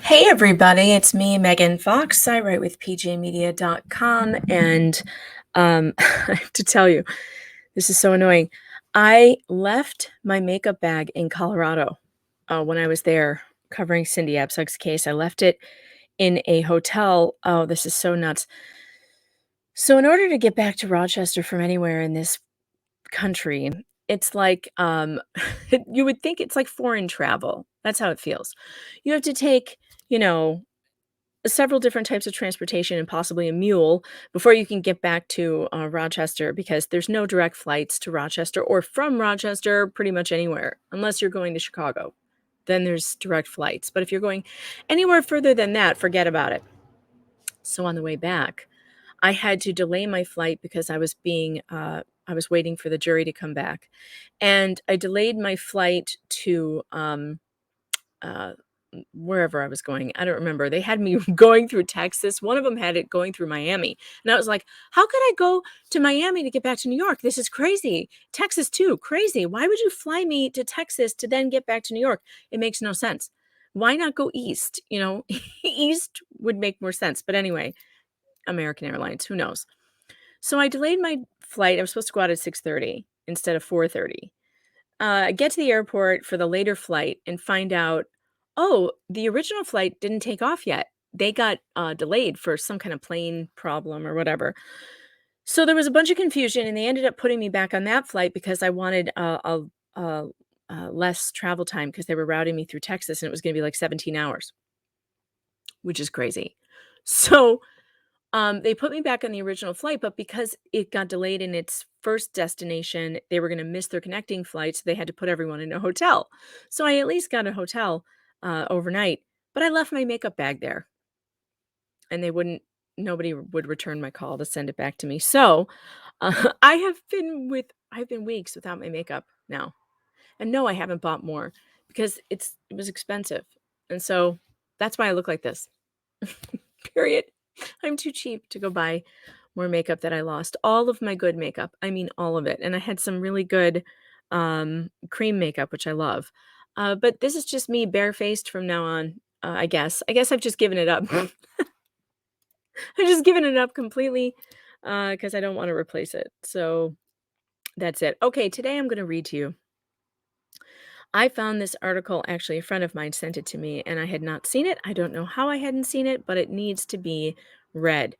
Hey everybody, it's me, Megan Fox. I write with pjmedia.com and I have to tell you, this is so annoying. I left my makeup bag in Colorado when I was there covering Cindy Abcug's case. I left it in a hotel. Oh, this is so nuts. So in order to get back to Rochester from anywhere in this country, it's like you would think it's like foreign travel. That's how it feels. You have to take, you know, several different types of transportation and possibly a mule before you can get back to Rochester because there's no direct flights to Rochester or from Rochester pretty much anywhere unless you're going to Chicago. Then there's direct flights. But if you're going anywhere further than that, forget about it. So on the way back, I had to delay my flight because I was waiting for the jury to come back, and I delayed my flight to uh, wherever I was going. I don't remember. They had me going through Texas. One of them had it going through Miami. And I was like, how could I go to Miami to get back to New York? This is crazy. Texas too, crazy. Why would you fly me to Texas to then get back to New York? It makes no sense. Why not go east? East would make more sense. But anyway, American Airlines, who knows? So I delayed my flight. I was supposed to go out at 6:30 instead of 4:30. I get to the airport for the later flight and find out, oh, the original flight didn't take off yet. They got delayed for some kind of plane problem or whatever. So there was a bunch of confusion, and they ended up putting me back on that flight because I wanted less travel time because they were routing me through Texas, and it was going to be like 17 hours, which is crazy. So they put me back on the original flight, but because it got delayed in its first destination, they were gonna miss their connecting flight, so they had to put everyone in a hotel. So I at least got a hotel, overnight, but I left my makeup bag there, and nobody would return my call to send it back to me. So, I've been weeks without my makeup now. And no, I haven't bought more because it was expensive. And so that's why I look like this. Period. I'm too cheap to go buy more makeup that I lost. All of my good makeup, I mean all of it. And I had some really good cream makeup, which I love. But this is just me barefaced from now on, I guess. I guess I've just given it up. I've just given it up completely because I don't want to replace it. So that's it. Okay, today I'm going to read to you. I found this article, actually, a friend of mine sent it to me, and I had not seen it. I don't know how I hadn't seen it, but it needs to be read.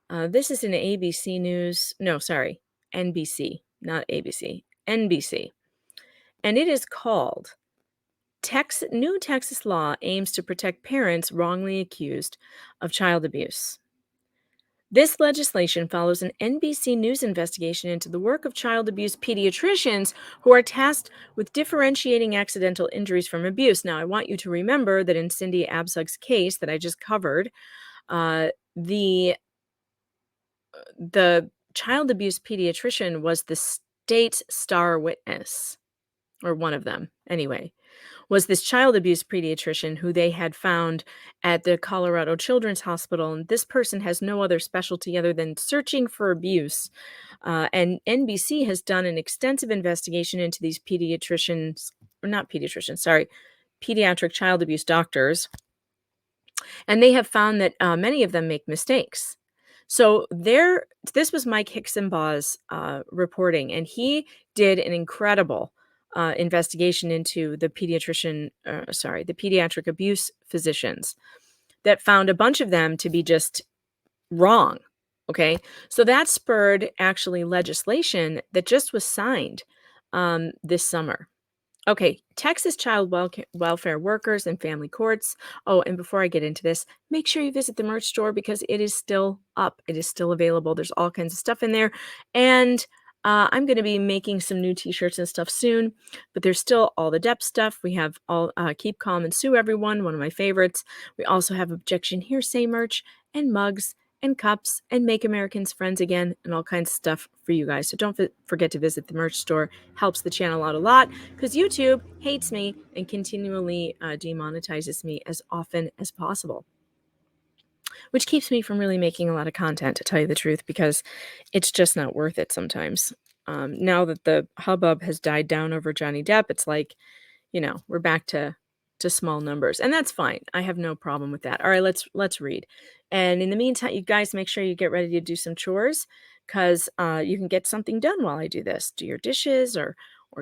This is an ABC News, no, sorry, NBC, not ABC, NBC. And it is called New Texas Law Aims to Protect Parents Wrongly Accused of Child Abuse. This legislation follows an NBC News investigation into the work of child abuse pediatricians who are tasked with differentiating accidental injuries from abuse. Now, I want you to remember that in Cindy Absug's case that I just covered, uh, the the child abuse pediatrician was the state's star witness, or one of them, anyway. Was this child abuse pediatrician who they had found at the Colorado Children's Hospital. And this person has no other specialty other than searching for abuse. And NBC has done an extensive investigation into these pediatricians, or not pediatricians, sorry, pediatric child abuse doctors. And they have found that many of them make mistakes. So this was Mike Hicksenbaugh's reporting, and he did an incredible investigation into the the pediatric abuse physicians that found a bunch of them to be just wrong. Okay, so that spurred actually legislation that just was signed this summer. Okay, Texas child welfare workers and family courts. Oh, and before I get into this, make sure you visit the merch store because it is still up. It is still available. There's all kinds of stuff in there. And I'm going to be making some new t-shirts and stuff soon, but there's still all the depth stuff. We have all Keep Calm and Sue Everyone, one of my favorites. We also have Objection Hearsay merch and mugs and cups and Make Americans Friends Again and all kinds of stuff for you guys. So don't forget to visit the merch store. Helps the channel out a lot because YouTube hates me and continually demonetizes me as often as possible, which keeps me from really making a lot of content, to tell you the truth, because it's just not worth it sometimes. Now that the hubbub has died down over Johnny Depp, it's like, we're back to to small numbers, and that's fine. I have no problem with that. All right, let's read. And in the meantime, you guys make sure you get ready to do some chores because you can get something done while I do this. Do your dishes or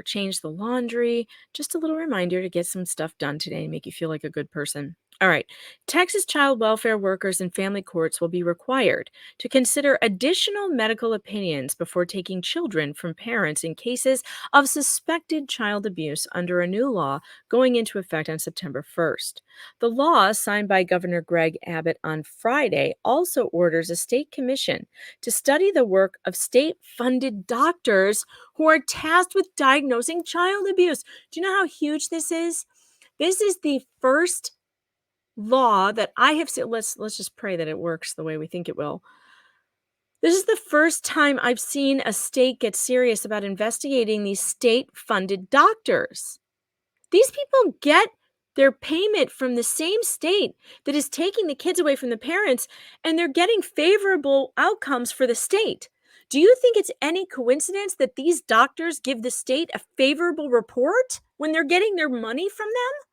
change the laundry. Just a little reminder to get some stuff done today and make you feel like a good person. All right. Texas child welfare workers and family courts will be required to consider additional medical opinions before taking children from parents in cases of suspected child abuse under a new law going into effect on September 1st. The law, signed by Governor Greg Abbott on Friday, also orders a state commission to study the work of state funded doctors who are tasked with diagnosing child abuse. Do you know how huge this is? This is the first law that I have seen. Let's just pray that it works the way we think it will. This is the first time I've seen a state get serious about investigating these state-funded doctors. These people get their payment from the same state that is taking the kids away from the parents, and they're getting favorable outcomes for the state. Do you think it's any coincidence that these doctors give the state a favorable report when they're getting their money from them?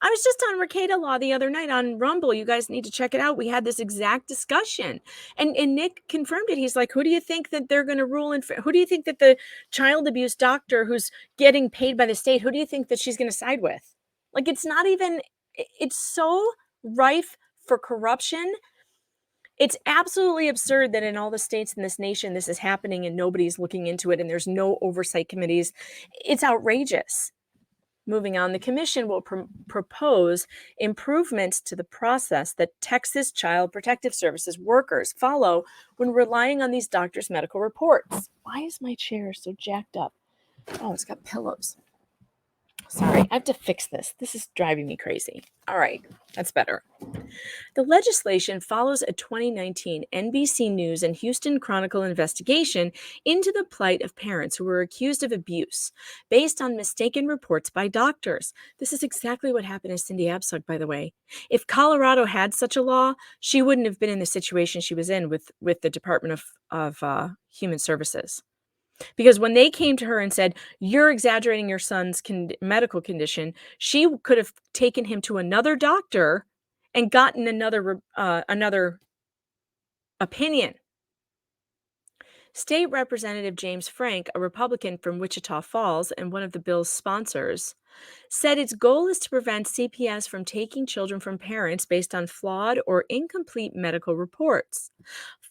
I was just on Ricada Law the other night on Rumble. You guys need to check it out. We had this exact discussion. And Nick confirmed it. He's like, who do you think that they're going to rule in? Who do you think that the child abuse doctor who's getting paid by the state, who do you think that she's going to side with? Like, it's not even, it's so rife for corruption. It's absolutely absurd that in all the states in this nation, this is happening and nobody's looking into it and there's no oversight committees. It's outrageous. Moving on, the commission will propose improvements to the process that Texas Child Protective Services workers follow when relying on these doctors' medical reports. Why is my chair so jacked up? Oh, it's got pillows. Sorry, I have to fix this. This is driving me crazy. All right, that's better. The legislation follows a 2019 NBC News and Houston Chronicle investigation into the plight of parents who were accused of abuse based on mistaken reports by doctors. This is exactly what happened to Cindy Abcug, by the way. If Colorado had such a law, she wouldn't have been in the situation she was in with the Department of Human Services. Because when they came to her and said, you're exaggerating your son's medical condition, she could have taken him to another doctor and gotten another opinion. State Representative James Frank, a Republican from Wichita Falls and one of the bill's sponsors, said its goal is to prevent CPS from taking children from parents based on flawed or incomplete medical reports.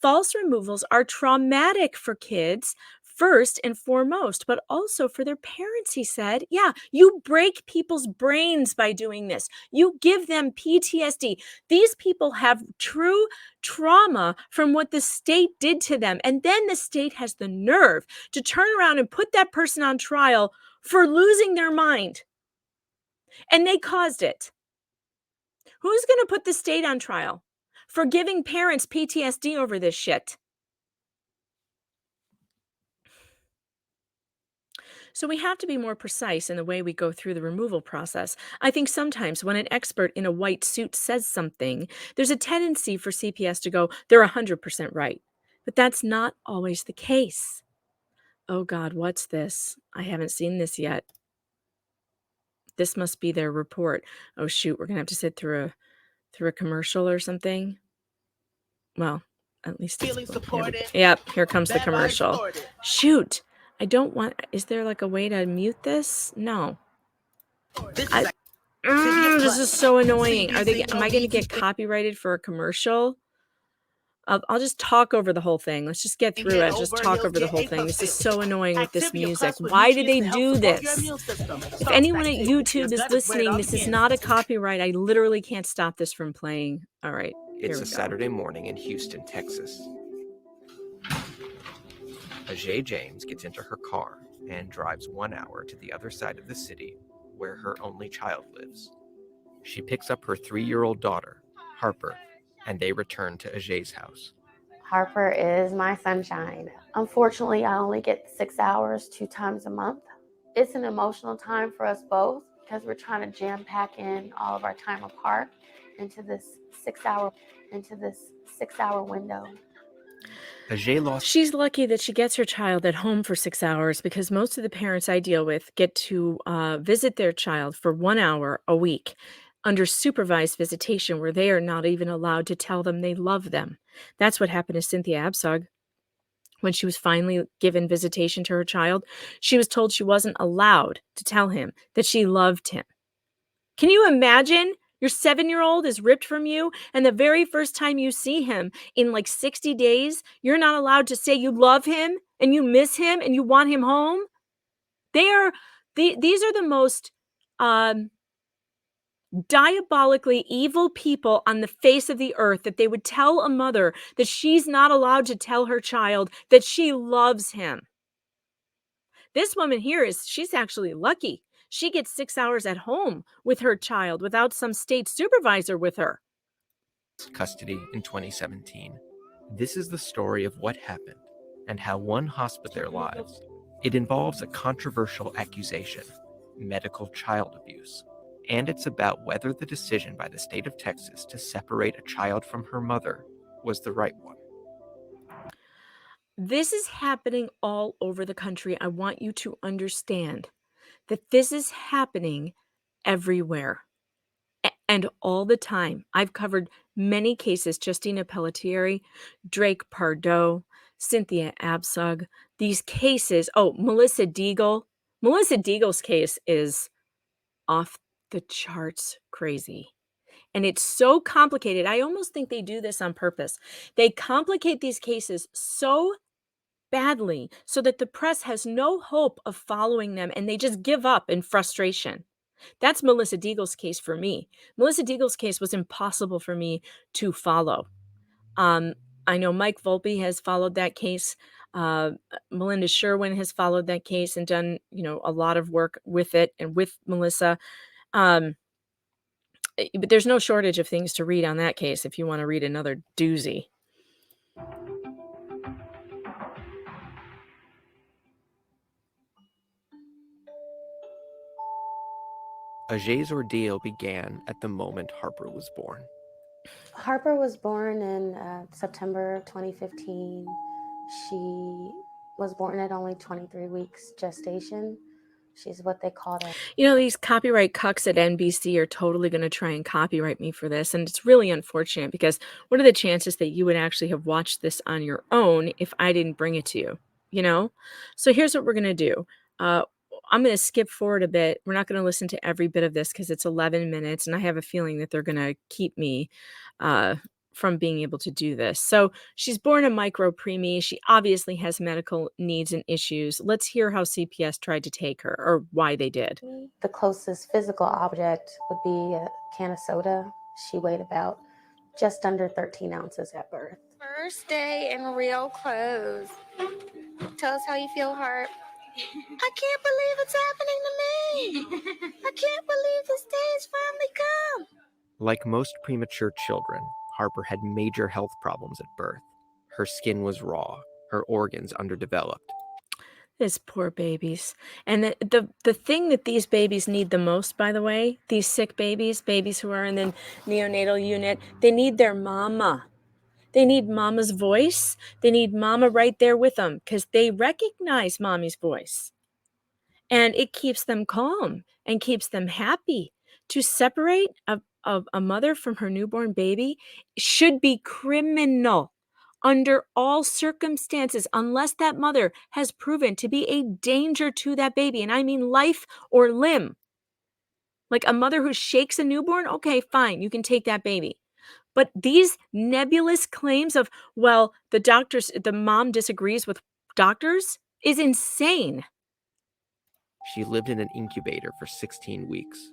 False removals are traumatic for kids, first and foremost, but also for their parents, he said. Yeah, you break people's brains by doing this. You give them PTSD. These people have true trauma from what the state did to them. And then the state has the nerve to turn around and put that person on trial for losing their mind. And they caused it. Who's going to put the state on trial for giving parents PTSD over this shit? So we have to be more precise in the way we go through the removal process. I think sometimes when an expert in a white suit says something, there's a tendency for CPS to go, they're 100% right. But that's not always the case. Oh God, what's this? I haven't seen this yet. This must be their report. Oh shoot, we're gonna have to sit through a commercial or something. Well, at least it's supported. Yep, here comes the commercial. Shoot, I don't want. Is there like a way to mute this? No. This is so annoying. Am I going to get copyrighted for a commercial? I'll just talk over the whole thing. Let's just get through it. Just talk over the whole thing. This is so annoying with this music. Why did they do this? If anyone at YouTube is listening, this is not a copyright. I literally can't stop this from playing. All right. It's a Saturday morning in Houston, Texas. Ajay James gets into her car and drives 1 hour to the other side of the city where her only child lives. She picks up her 3-year-old daughter, Harper, and they return to Ajay's house. Harper is my sunshine. Unfortunately, I only get 6 hours 2 times a month. It's an emotional time for us both because we're trying to jam pack in all of our time apart into this 6 hour window. Ajay lost. She's lucky that she gets her child at home for 6 hours because most of the parents I deal with get to, visit their child for 1 hour a week under supervised visitation where they are not even allowed to tell them they love them. That's what happened to Cynthia Abcug when she was finally given visitation to her child. She was told she wasn't allowed to tell him that she loved him. Can you imagine? Your 7-year-old is ripped from you, and the very first time you see him in, like, 60 days, you're not allowed to say you love him, and you miss him, and you want him home? They are these are the most, um, diabolically evil people on the face of the earth that they would tell a mother that she's not allowed to tell her child that she loves him. This woman here she's actually lucky. She gets 6 hours at home with her child without some state supervisor with her. Custody in 2017. This is the story of what happened and how one hospital their lives. It involves a controversial accusation, medical child abuse, and it's about whether the decision by the state of Texas to separate a child from her mother was the right one. This is happening all over the country. I want you to understand that this is happening everywhere. And all the time. I've covered many cases, Justina Pelletieri, Drake Pardo, Cynthia Absug, these cases. Oh, Melissa Deagle. Melissa Deagle's case is off the charts crazy. And it's so complicated. I almost think they do this on purpose. They complicate these cases so badly so that the press has no hope of following them and they just give up in frustration. That's Melissa Deagle's case for me. Melissa Deagle's case was impossible for me to follow. Um, I know Mike Volpe has followed that case. Melinda Sherwin has followed that case and done, a lot of work with it and with Melissa. Um, but there's no shortage of things to read on that case if you want to read another doozy. Ajay's ordeal began at the moment Harper was born. Harper was born in September 2015. She was born at only 23 weeks gestation. She's what they call a. These copyright cucks at NBC are totally going to try and copyright me for this. And it's really unfortunate because what are the chances that you would actually have watched this on your own if I didn't bring it to you? So here's what we're going to do. I'm going to skip forward a bit. We're not going to listen to every bit of this because it's 11 minutes. And I have a feeling that they're going to keep me from being able to do this. So she's born a micro preemie. She obviously has medical needs and issues. Let's hear how CPS tried to take her or why they did. The closest physical object would be a can of soda. She weighed about just under 13 ounces at birth. First day in real clothes. Tell us how you feel, Harp. I can't believe it's happening to me. I can't believe this day has finally come. Like most premature children, Harper had major health problems at birth. Her skin was raw, her organs underdeveloped. These poor babies. And the thing that these babies need the most, by the way, these sick babies who are in the neonatal unit, they need their mama. They need mama's voice. They need mama right there with them because they recognize mommy's voice. And it keeps them calm and keeps them happy. To separate a mother from her newborn baby should be criminal under all circumstances, unless that mother has proven to be a danger to that baby. And I mean life or limb. Like a mother who shakes a newborn, okay, fine, you can take that baby. But these nebulous claims of, well, the mom disagrees with doctors is insane. She lived in an incubator for 16 weeks.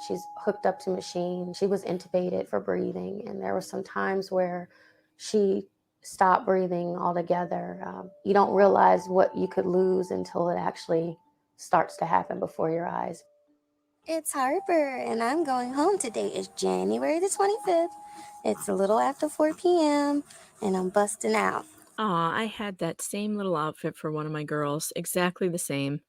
She's hooked up to machine. She was intubated for breathing. And there were some times where she stopped breathing altogether. You don't realize what you could lose until it actually starts to happen before your eyes. It's Harper, and I'm going home. Today is January the 25th. It's a little after 4 p.m., and I'm busting out. Aw, I had that same little outfit for one of my girls, exactly the same.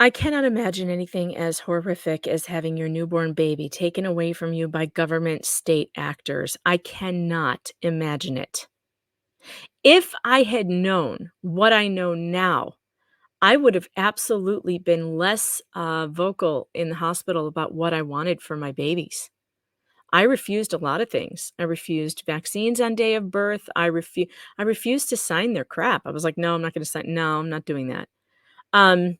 I cannot imagine anything as horrific as having your newborn baby taken away from you by government state actors. I cannot imagine it. If I had known what I know now, I would have absolutely been less vocal in the hospital about what I wanted for my babies. I refused a lot of things. I refused vaccines on day of birth. I refused to sign their crap. I was like, "No, I'm not gonna sign no, I'm not doing that." Um,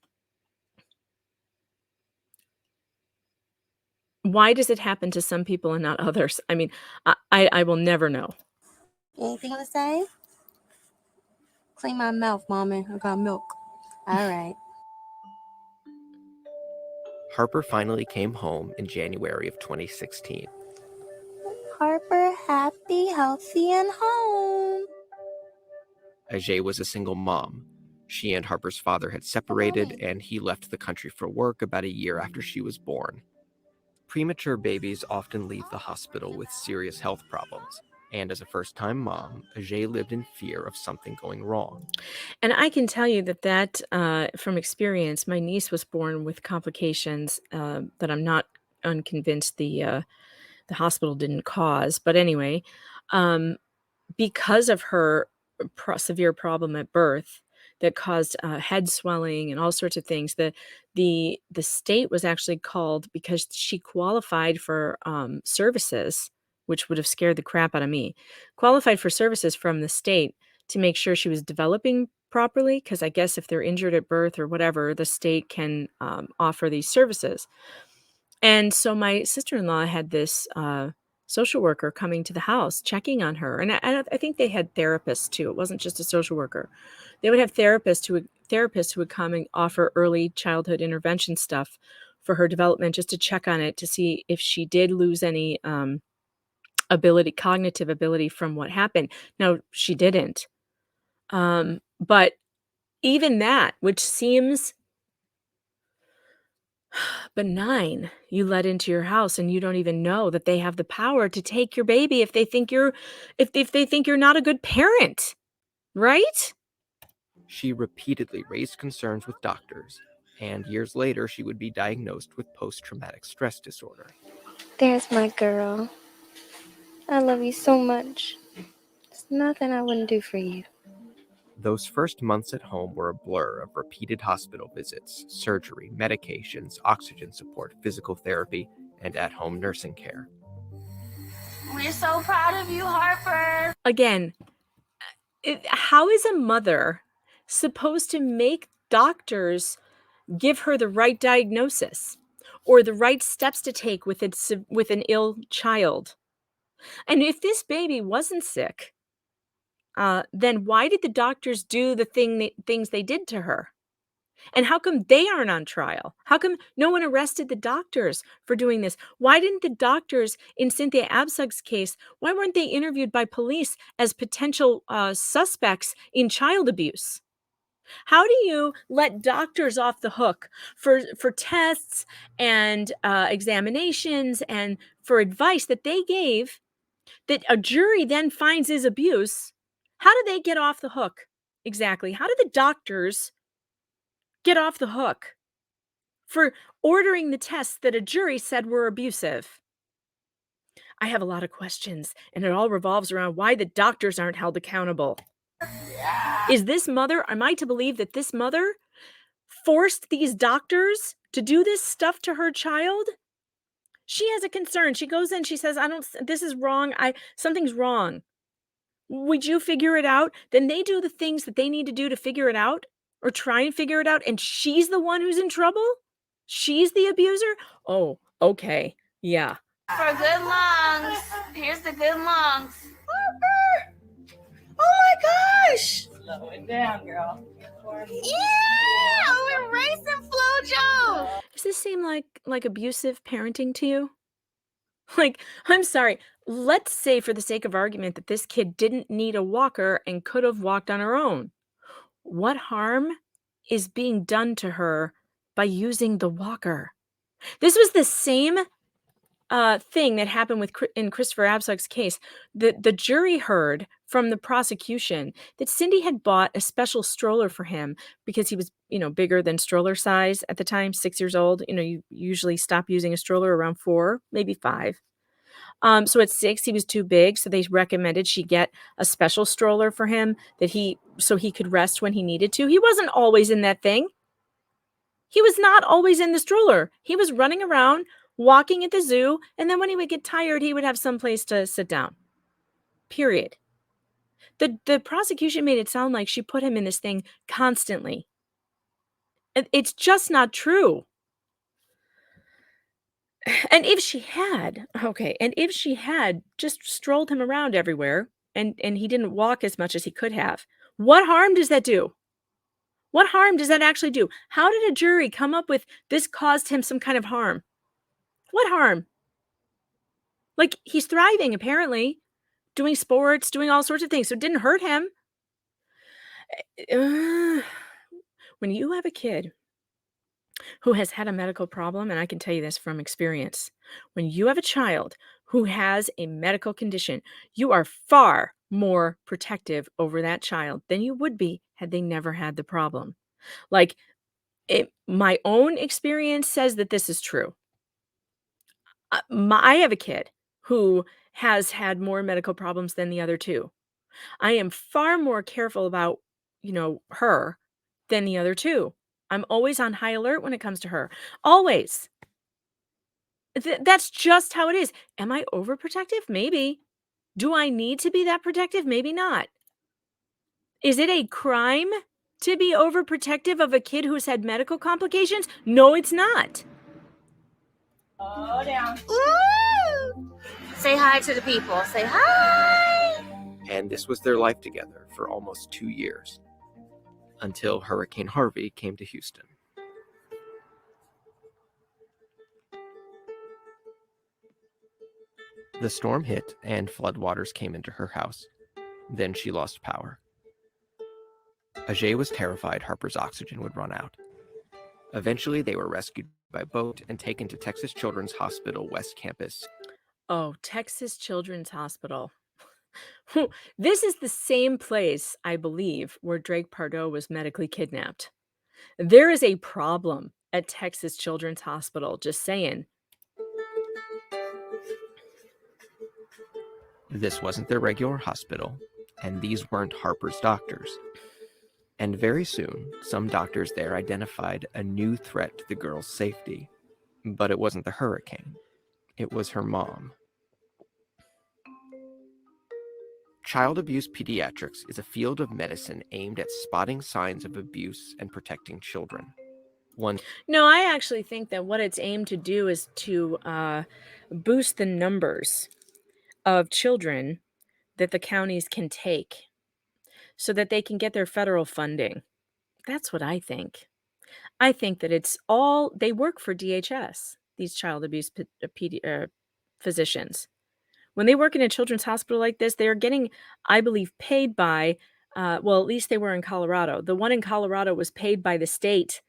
why does it happen to some people and not others? I mean, I will never know. Anything to say? Clean my mouth, mommy. I got milk. All right. Harper finally came home in January of 2016. Harper, happy, healthy, and home. Ajay was a single mom. She and Harper's father had separated, and he left the country for work about a year after she was born. Premature babies often leave the hospital with serious health problems, and as a first-time mom, Ajay lived in fear of something going wrong. And I can tell you that from experience, my niece was born with complications that I'm not unconvinced the hospital didn't cause. But anyway, um, because of her severe problem at birth that caused head swelling and all sorts of things, the state was actually called because she qualified for services, which would have scared the crap out of me. Qualified for services from the state to make sure she was developing properly, because I guess if they're injured at birth or whatever, the state can offer these services. And so my sister-in-law had this, social worker coming to the house, checking on her, and I think they had therapists too, it wasn't just a social worker. They would have therapists who would come and offer early childhood intervention stuff for her development just to check on it to see if she did lose any, cognitive ability from what happened. Now, she didn't, but even that, which seems benign, you let into your house and you don't even know that they have the power to take your baby if they think you're not a good parent, right? She repeatedly raised concerns with doctors, and years later she would be diagnosed with post-traumatic stress disorder. There's my girl. I love you so much. There's nothing I wouldn't do for you. Those first months at home were a blur of repeated hospital visits, surgery, medications, oxygen support, physical therapy, and at-home nursing care. We're so proud of you, Harper. Again, how is a mother supposed to make doctors give her the right diagnosis or the right steps to take with with an ill child? And if this baby wasn't sick, then why did the doctors do things they did to her? And how come they aren't on trial? How come no one arrested the doctors for doing this? Why didn't the doctors in Cynthia Abcug's case, why weren't they interviewed by police as potential suspects in child abuse? How do you let doctors off the hook for tests and examinations and for advice that they gave that a jury then finds is abuse? How do they get off the hook? Exactly. How do the doctors get off the hook for ordering the tests that a jury said were abusive? I have a lot of questions, and it all revolves around why the doctors aren't held accountable. Am I to believe that this mother forced these doctors to do this stuff to her child? She has a concern. She goes in, she says, this is wrong. Something's wrong. Would you figure it out? Then they do the things that they need to do to figure it out or try and figure it out. And she's the one who's in trouble? She's the abuser? Oh, okay. Yeah. For good lungs. Here's the good lungs. Harper! Oh my gosh! Slow it down, girl. Yeah! We're racing Flojo! Does this seem like abusive parenting to you? Like, I'm sorry. Let's say for the sake of argument that this kid didn't need a walker and could have walked on her own. What harm is being done to her by using the walker? This was the same thing that happened in Christopher Absug's case. The jury heard from the prosecution that Cindy had bought a special stroller for him because he was, bigger than stroller size at the time, 6 years old. You usually stop using a stroller around 4, maybe 5. So at 6, he was too big, so they recommended she get a special stroller for him so he could rest when he needed to. He wasn't always in that thing. He was not always in the stroller. He was running around, walking at the zoo, and then when he would get tired, he would have some place to sit down. Period. The prosecution made it sound like she put him in this thing constantly. It's just not true. And if she had just strolled him around everywhere and he didn't walk as much as he could have, what harm does that do? What harm does that actually do? How did a jury come up with this caused him some kind of harm? What harm? Like, he's thriving apparently, doing sports, doing all sorts of things, so it didn't hurt him. When you have a kid who has had a medical problem, and I can tell you this from experience, when you have a child who has a medical condition, you are far more protective over that child than you would be had they never had the problem. Like, my own experience says that this is true. I have a kid who has had more medical problems than the other two. I am far more careful about, her than the other two. I'm always on high alert when it comes to her. Always. That's just how it is. Am I overprotective? Maybe. Do I need to be that protective? Maybe not. Is it a crime to be overprotective of a kid who's had medical complications? No, it's not. Oh, down. Woo! Say hi to the people. Say hi. And this was their life together for almost 2 years, until Hurricane Harvey came to Houston. The storm hit and floodwaters came into her house. Then she lost power. Ajay was terrified Harper's oxygen would run out. Eventually, they were rescued by boat and taken to Texas Children's Hospital West Campus. Oh, Texas Children's Hospital. This is the same place, I believe, where Drake Pardo was medically kidnapped. There is a problem at Texas Children's Hospital, just saying. This wasn't their regular hospital, and these weren't Harper's doctors. And very soon, some doctors there identified a new threat to the girl's safety. But it wasn't the hurricane. It was her mom. Child abuse pediatrics is a field of medicine aimed at spotting signs of abuse and protecting children. No, I actually think that what it's aimed to do is to boost the numbers of children that the counties can take so that they can get their federal funding. That's what I think. I think that they work for DHS, these child abuse physicians. When they work in a children's hospital like this, they are getting, I believe, paid by, at least they were in Colorado. The one in Colorado was paid by the state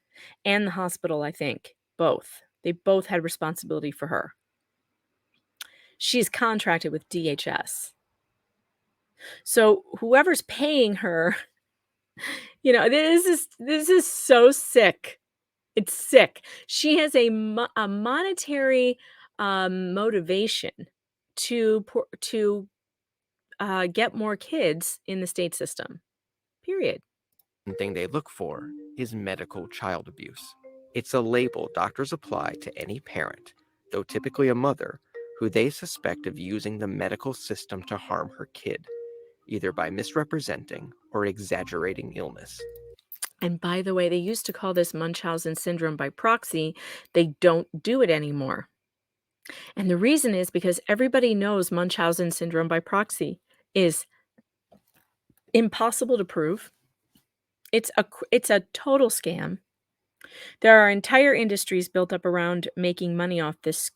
and the hospital, I think, both. They both had responsibility for her. She's contracted with DHS. So whoever's paying her, this is so sick. It's sick. She has a monetary motivation to get more kids in the state system. Period. One thing they look for is medical child abuse. It's a label doctors apply to any parent, though typically a mother, who they suspect of using the medical system to harm her kid, either by misrepresenting or exaggerating illness. And by the way, they used to call this Munchausen syndrome by proxy. They don't do it anymore. And the reason is because everybody knows Munchausen syndrome by proxy is impossible to prove. It's a total scam. There are entire industries built up around making money off this,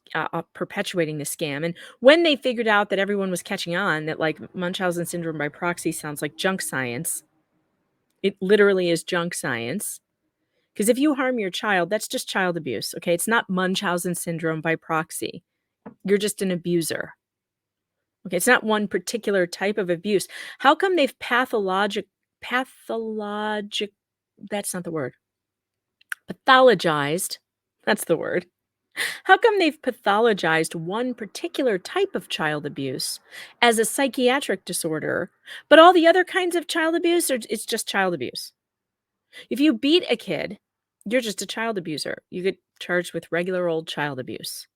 perpetuating this scam. And when they figured out that everyone was catching on, that like Munchausen syndrome by proxy sounds like junk science, it literally is junk science. Because if you harm your child, that's just child abuse, okay? It's not Munchausen syndrome by proxy. You're just an abuser. Okay, it's not one particular type of abuse. How come they've pathologized, that's not the word. Pathologized, that's the word. How come they've pathologized one particular type of child abuse as a psychiatric disorder, but all the other kinds of child abuse it's just child abuse? If you beat a kid, you're just a child abuser. You get charged with regular old child abuse.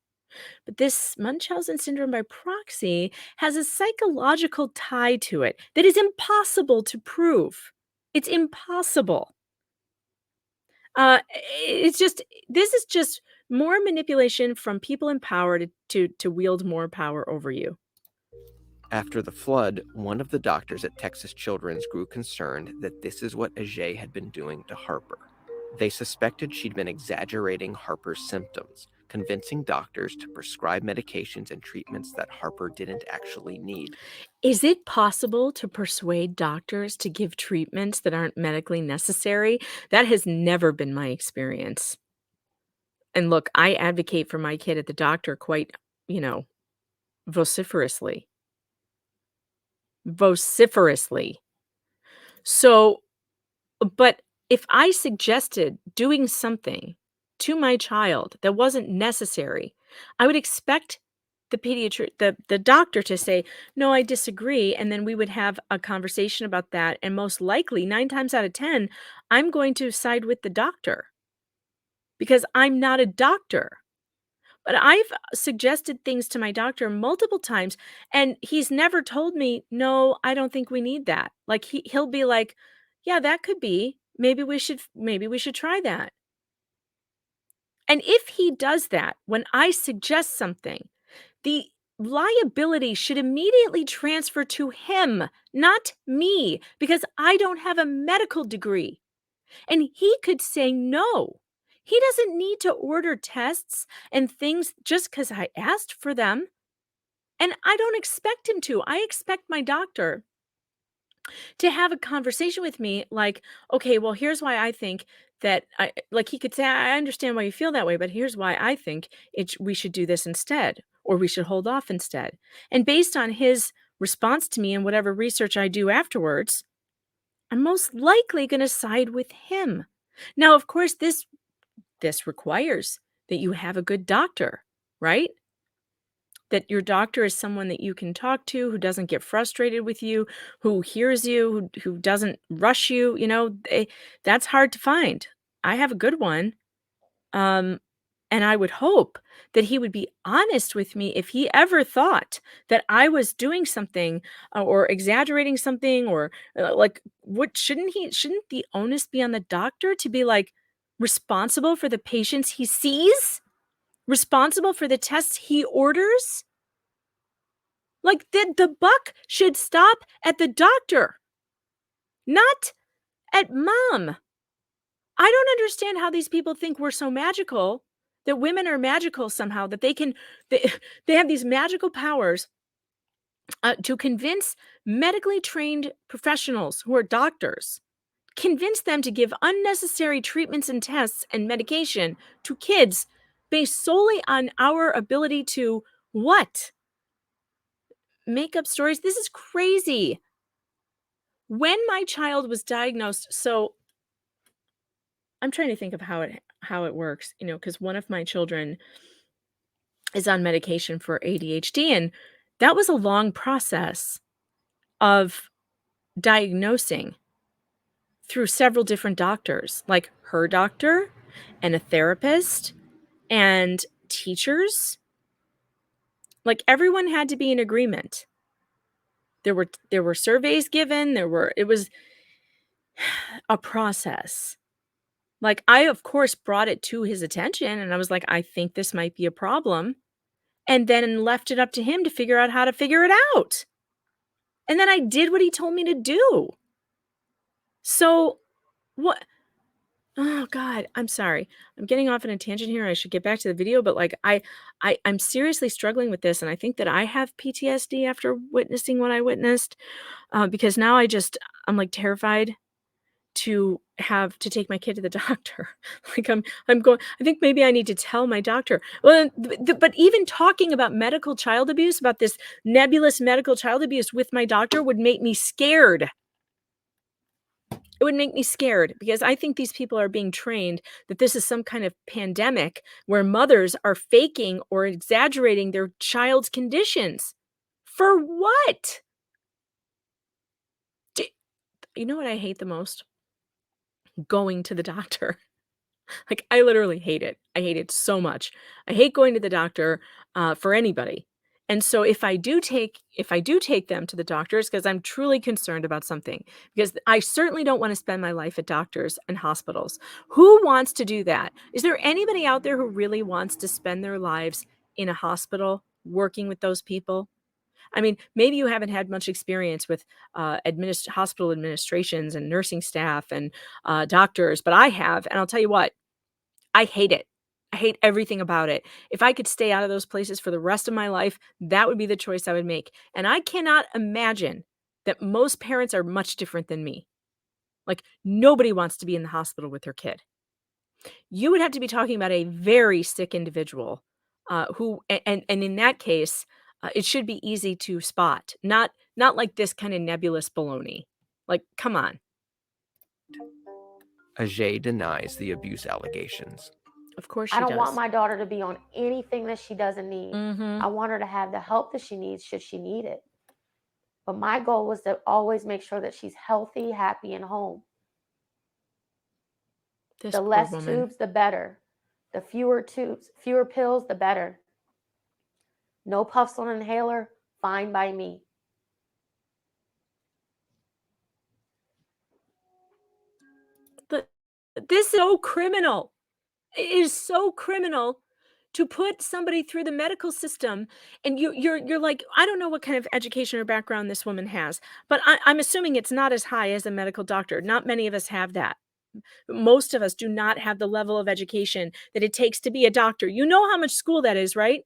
But this Munchausen syndrome by proxy has a psychological tie to it that is impossible to prove. It's impossible. It's just this is just more manipulation from people in power to wield more power over you. After the flood, one of the doctors at Texas Children's grew concerned that this is what Ajay had been doing to Harper. They suspected she'd been exaggerating Harper's symptoms, convincing doctors to prescribe medications and treatments that Harper didn't actually need. Is it possible to persuade doctors to give treatments that aren't medically necessary? That has never been my experience. And look, I advocate for my kid at the doctor quite, vociferously. Vociferously. So, but if I suggested doing something to my child that wasn't necessary, I would expect the doctor to say, "No, I disagree," and then we would have a conversation about that, and most likely, 9 times out of 10, I'm going to side with the doctor because I'm not a doctor. But I've suggested things to my doctor multiple times, and he's never told me, "No, I don't think we need that." Like, he'll be like, "Yeah, that could be. Maybe we should try that." And if he does that, when I suggest something, the liability should immediately transfer to him, not me, because I don't have a medical degree. And he could say no. He doesn't need to order tests and things just because I asked for them. And I don't expect him to. I expect my doctor to have a conversation with me like, okay, well, here's why I think that like he could say, I understand why you feel that way, but here's why I think we should do this instead, or we should hold off instead. And based on his response to me and whatever research I do afterwards, I'm most likely going to side with him. Now, of course, this requires that you have a good doctor, right? That your doctor is someone that you can talk to, who doesn't get frustrated with you, who hears you, who doesn't rush you, that's hard to find. I have a good one. And I would hope that he would be honest with me if he ever thought that I was doing something or exaggerating something or like what shouldn't the onus be on the doctor to be like responsible for the patients he sees? Responsible for the tests he orders? Like the buck should stop at the doctor, not at mom. I don't understand how these people think we're so magical, that women are magical somehow, that they have these magical powers to convince medically trained professionals who are doctors, convince them to give unnecessary treatments and tests and medication to kids based solely on our ability to what? Make up stories? This is crazy. When my child was diagnosed, so I'm trying to think of how it works, because one of my children is on medication for ADHD, and that was a long process of diagnosing through several different doctors, like her doctor and a therapist and teachers. Like everyone had to be in agreement. There were surveys given, it was a process. Like, I, of course, brought it to his attention, and I was like, "I think this might be a problem," and then left it up to him to figure out how to figure it out. And then I did what he told me to do. So, what oh god, I'm sorry. I'm getting off on a tangent here, I should get back to the video, but, like, I'm seriously struggling with this, and I think that I have PTSD after witnessing what I witnessed, because now I'm, like, terrified to have to take my kid to the doctor. Like, I'm going I think maybe I need to tell my doctor. Well, but even talking about medical child abuse, about this nebulous medical child abuse with my doctor would make me scared. It would make me scared because I think these people are being trained that this is some kind of pandemic where mothers are faking or exaggerating their child's conditions. For what? D You know what I hate the most? Going to the doctor. Like, I literally hate it. I hate it so much. I hate going to the doctor, for anybody. And so if I do take them to the doctors, because 'cause I'm truly concerned about something, because I certainly don't wanna spend my life at doctors and hospitals. Who wants to do that? Is there anybody out there who really wants to spend their lives in a hospital working with those people? I mean, maybe you haven't had much experience with, hospital administrations and nursing staff and, doctors, but I have, and I'll tell you what, I hate it. I hate everything about it. If I could stay out of those places for the rest of my life, that would be the choice I would make, and I cannot imagine that most parents are much different than me. Like, nobody wants to be in the hospital with their kid. You would have to be talking about a very sick individual, who and in that case, it should be easy to spot, not like this kinda nebulous baloney. Like, come on. Ajay denies the abuse allegations. Of course I she don't want does. my daughter to be on anything that she doesn't need. Mhm. I want her to have the help that she needs should she need it. But my goal was to always make sure that she's healthy, happy, and home. This The poor less woman. tubes, the better. The fewer tubes, fewer pills, the better. No puffs on an inhaler, fine by me. But this is so criminal. It is so criminal to put somebody through the medical system, and you're like, I don't know what kind of education or background this woman has, but I'm assuming it's not as high as a medical doctor. Not many of us have that. Most of us do not have the level of education that it takes to be a doctor. You know how much school that is, right?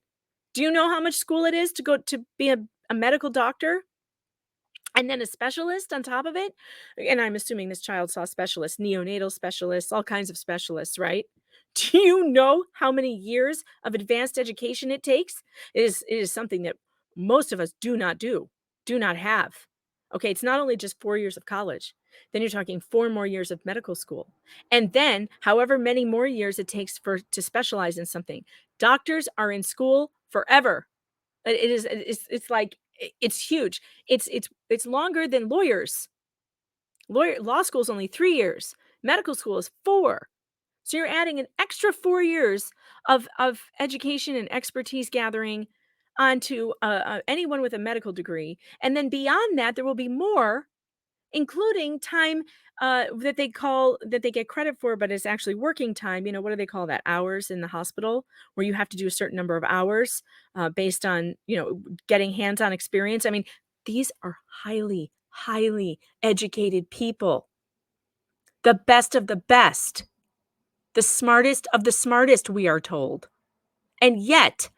Do you know how much school it is to go to be a medical doctor? And then a specialist on top of it? And I'm assuming this child saw specialists, neonatal specialists, all kinds of specialists, right? Do you know how many years of advanced education it takes? It is something that most of us do not have. Okay, it's not only just 4 years of college. Then you're talking 4 more years of medical school. And then however many more years it takes for to specialize in something. Doctors are in school forever. It is it's like it's huge. It's longer than lawyers. Law school is only 3 years. Medical school is 4. So you're adding an extra 4 years of education and expertise gathering onto, anyone with a medical degree, and then beyond that, there will be more, including time, that they get credit for, but it's actually working time. What do they call that? Hours in the hospital, where you have to do a certain number of hours, based on, getting hands-on experience. I mean, these are highly, highly educated people, the best of the best, the smartest of the smartest, we are told. And yet,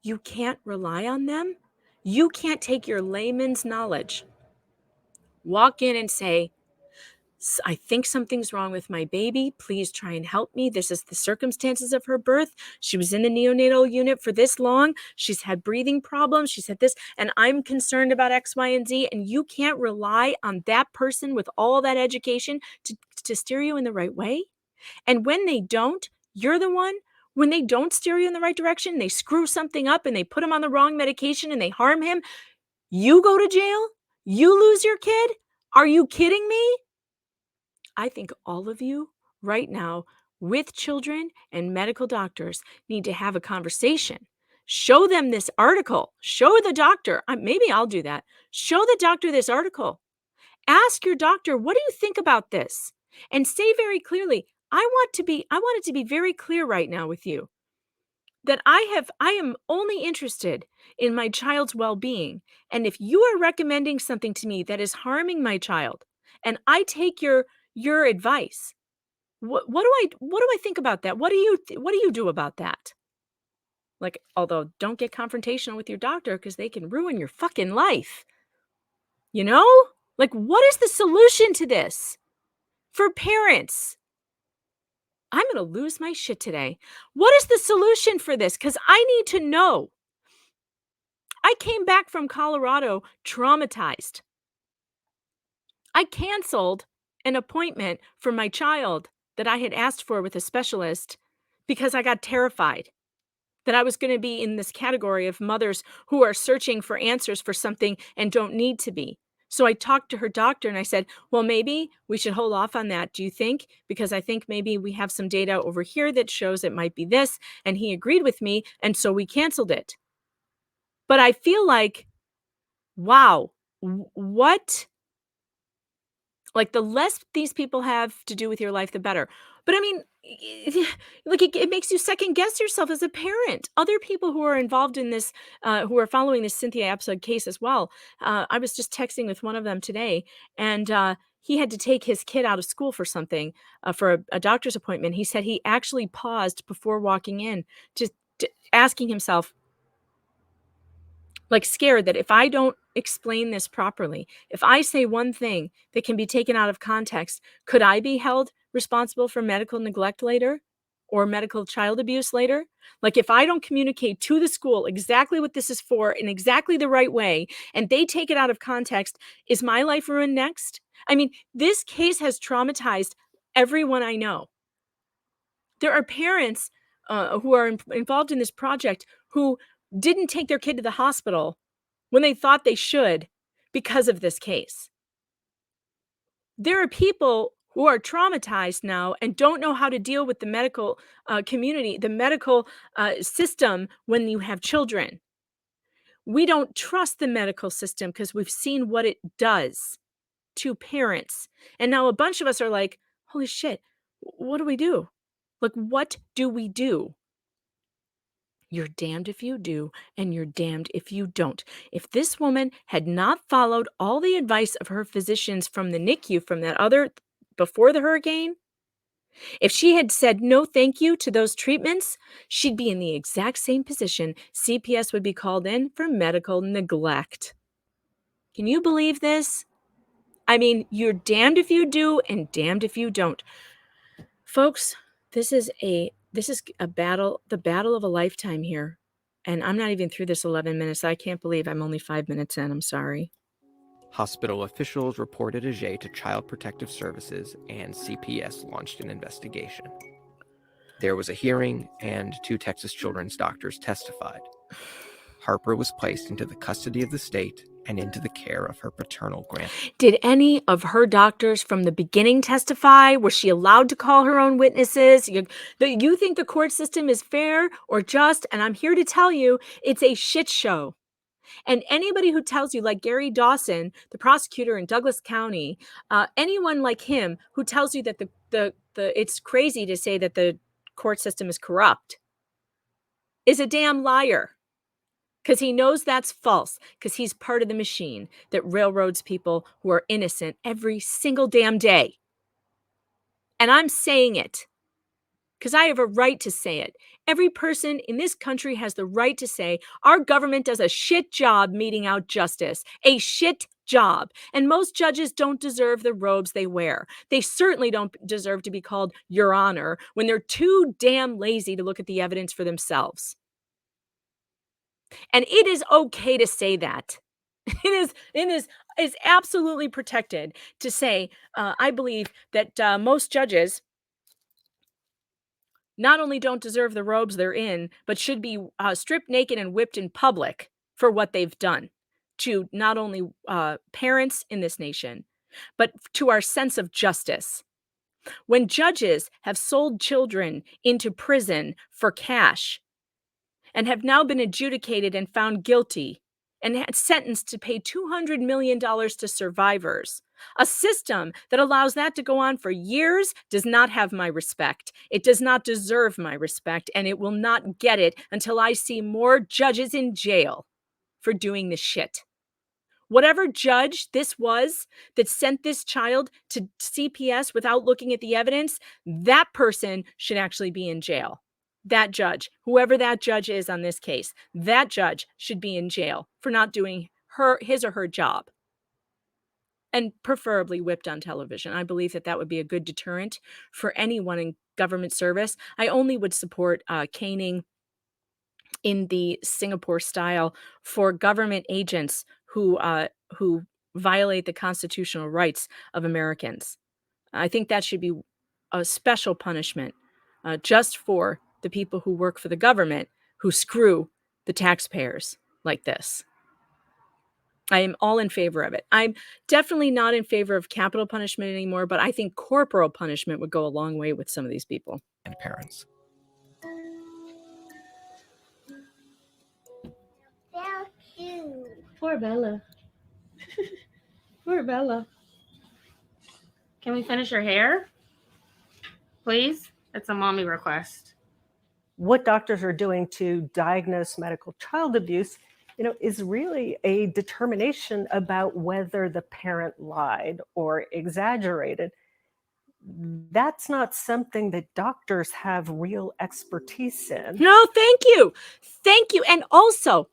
you can't rely on them. You can't take your layman's knowledge, walk in and say, I think something's wrong with my baby. Please try and help me. This is the circumstances of her birth. She was in the neonatal unit for this long. She's had breathing problems. She's had this, and I'm concerned about X, Y, and Z. And you can't rely on that person with all that education to steer you in the right way. And when they don't, you're the one. When they don't steer you in the right direction, they screw something up and they put him on the wrong medication and they harm him. You go to jail. You lose your kid. Are you kidding me? I think all of you right now with children and medical doctors need to have a conversation. Show them this article. Show the doctor. Maybe I'll do that. Show the doctor this article. Ask your doctor, what do you think about this? And say very clearly, I want it to be very clear right now with you that I am only interested in my child's well-being. And if you are recommending something to me that is harming my child, and I take your advice, what do I think about that? What do you do about that? Like, although don't get confrontational with your doctor because they can ruin your fucking life. You know? Like, what is the solution to this for parents? I'm going to lose my shit today. What is the solution for this? Because I need to know. I came back from Colorado traumatized. I canceled an appointment for my child that I had asked for with a specialist because I got terrified that I was going to be in this category of mothers who are searching for answers for something and don't need to be. So I talked to her doctor and I said, well, maybe we should hold off on that. Do you think? Because I think maybe we have some data over here that shows it might be this. And he agreed with me. And so we canceled it. But I feel like, wow, what? Like, the less these people have to do with your life, the better. But I mean, like, it makes you second guess yourself as a parent. Other people who are involved in this, who are following this Cynthia Abcug case as well. I was just texting with one of them today, and he had to take his kid out of school for something, for a doctor's appointment. He said he actually paused before walking in, just asking himself, like, scared that if I don't explain this properly, if I say one thing that can be taken out of context, could I be held responsible for medical neglect later or medical child abuse later? Like, if I don't communicate to the school exactly what this is for in exactly the right way, and they take it out of context, is my life ruined next? I mean, this case has traumatized everyone I know. There are parents who are involved in this project who didn't take their kid to the hospital when they thought they should because of this case. There are people who are traumatized now and don't know how to deal with the medical community, the medical system when you have children. We don't trust the medical system because we've seen what it does to parents. And now a bunch of us are like, holy shit, what do we do? Like, what do we do? You're damned if you do, and you're damned if you don't. If this woman had not followed all the advice of her physicians from the NICU, from that other before the hurricane, if she had said no thank you to those treatments, she'd be in the exact same position. CPS would be called in for medical neglect. Can you believe this? I mean, you're damned if you do and damned if you don't. Folks, this is a battle, the battle of a lifetime here. And I'm not even through this 11 minutes. I can't believe I'm only 5 minutes in. I'm sorry. Hospital officials reported Ajay to Child Protective Services, and CPS launched an investigation. There was a hearing, and 2 Texas children's doctors testified. Harper was placed into the custody of the state and into the care of her paternal grandparents. Did any of her doctors from the beginning testify? Was she allowed to call her own witnesses? You think the court system is fair or just? And I'm here to tell you, it's a shit show. And anybody who tells you, like Gary Dawson, the prosecutor in Douglas County, anyone like him who tells you that the it's crazy to say that the court system is corrupt, is a damn liar. Because he knows that's false, because he's part of the machine that railroads people who are innocent every single damn day. And I'm saying it because I have a right to say it. Every person in this country has the right to say our government does a shit job meting out justice, a shit job. And most judges don't deserve the robes they wear. They certainly don't deserve to be called Your Honor when they're too damn lazy to look at the evidence for themselves. And it is okay to say that. It is absolutely protected to say, I believe that most judges not only don't deserve the robes they're in, but should be stripped naked and whipped in public for what they've done to not only parents in this nation, but to our sense of justice. When judges have sold children into prison for cash and have now been adjudicated and found guilty and sentenced to pay $200 million to survivors. A system that allows that to go on for years does not have my respect. It does not deserve my respect, and it will not get it until I see more judges in jail for doing this shit. Whatever judge this was that sent this child to CPS without looking at the evidence, that person should actually be in jail. That judge, whoever that judge is on this case, that judge should be in jail for not doing his or her job. And preferably whipped on television. I believe that would be a good deterrent for anyone in government service. I only would support caning in the Singapore style for government agents who violate the constitutional rights of Americans. I think that should be a special punishment just for the people who work for the government who screw the taxpayers like this. I am all in favor of it. I'm definitely not in favor of capital punishment anymore, but I think corporal punishment would go a long way with some of these people. And parents. So cute. Poor Bella. Poor Bella. Can we finish her hair? Please? It's a mommy request. What doctors are doing to diagnose medical child abuse, is really a determination about whether the parent lied or exaggerated. That's not something that doctors have real expertise in. No, thank you. Thank you. And also,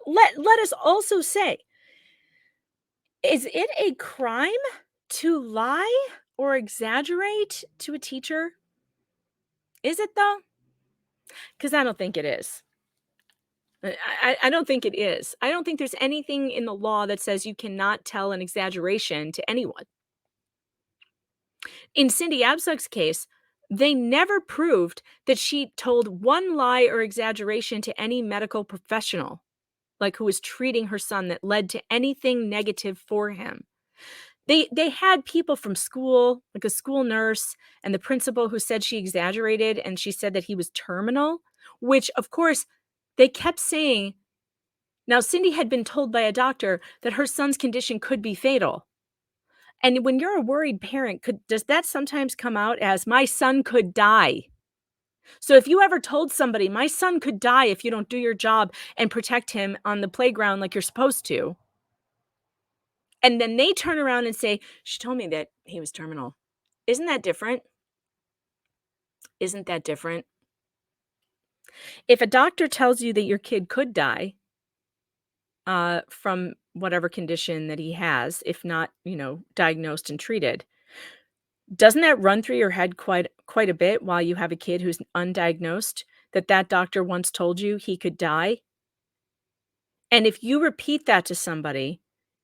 let us also say, is it a crime to lie or exaggerate to a teacher? Is it though? Because I don't think it is. I don't think it is. I don't think there's anything in the law that says you cannot tell an exaggeration to anyone. In Cindy Abcug's case, they never proved that she told one lie or exaggeration to any medical professional, like who was treating her son, that led to anything negative for him. They had people from school, like a school nurse and the principal, who said she exaggerated, and she said that he was terminal, which of course they kept saying. Now, Cindy had been told by a doctor that her son's condition could be fatal. And when you're a worried parent, does that sometimes come out as, my son could die? So if you ever told somebody, my son could die if you don't do your job and protect him on the playground like you're supposed to, and then they turn around and say, she told me that he was terminal. Isn't that different? Isn't that different? If a doctor tells you that your kid could die from whatever condition that he has, if not, diagnosed and treated, doesn't that run through your head quite a bit while you have a kid who's undiagnosed, that doctor once told you he could die? And if you repeat that to somebody,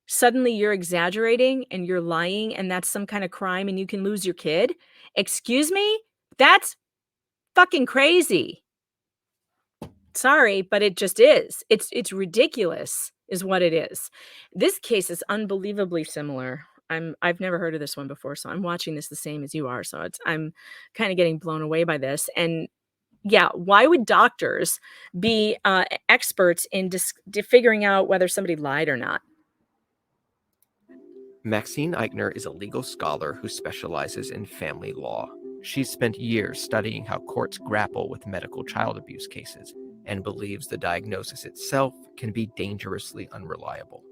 suddenly you're exaggerating and you're lying, and that's some kind of crime and you can lose your kid. Excuse me? That's fucking crazy. Sorry, but it just is. It's ridiculous is what it is. This case is unbelievably similar. I've never heard of this one before, so I'm watching this the same as you are. So I'm kind of getting blown away by this. And yeah, why would doctors be experts in figuring out whether somebody lied or not? Maxine Eichner is a legal scholar who specializes in family law. She's spent years studying how courts grapple with medical child abuse cases and believes the diagnosis itself can be dangerously unreliable.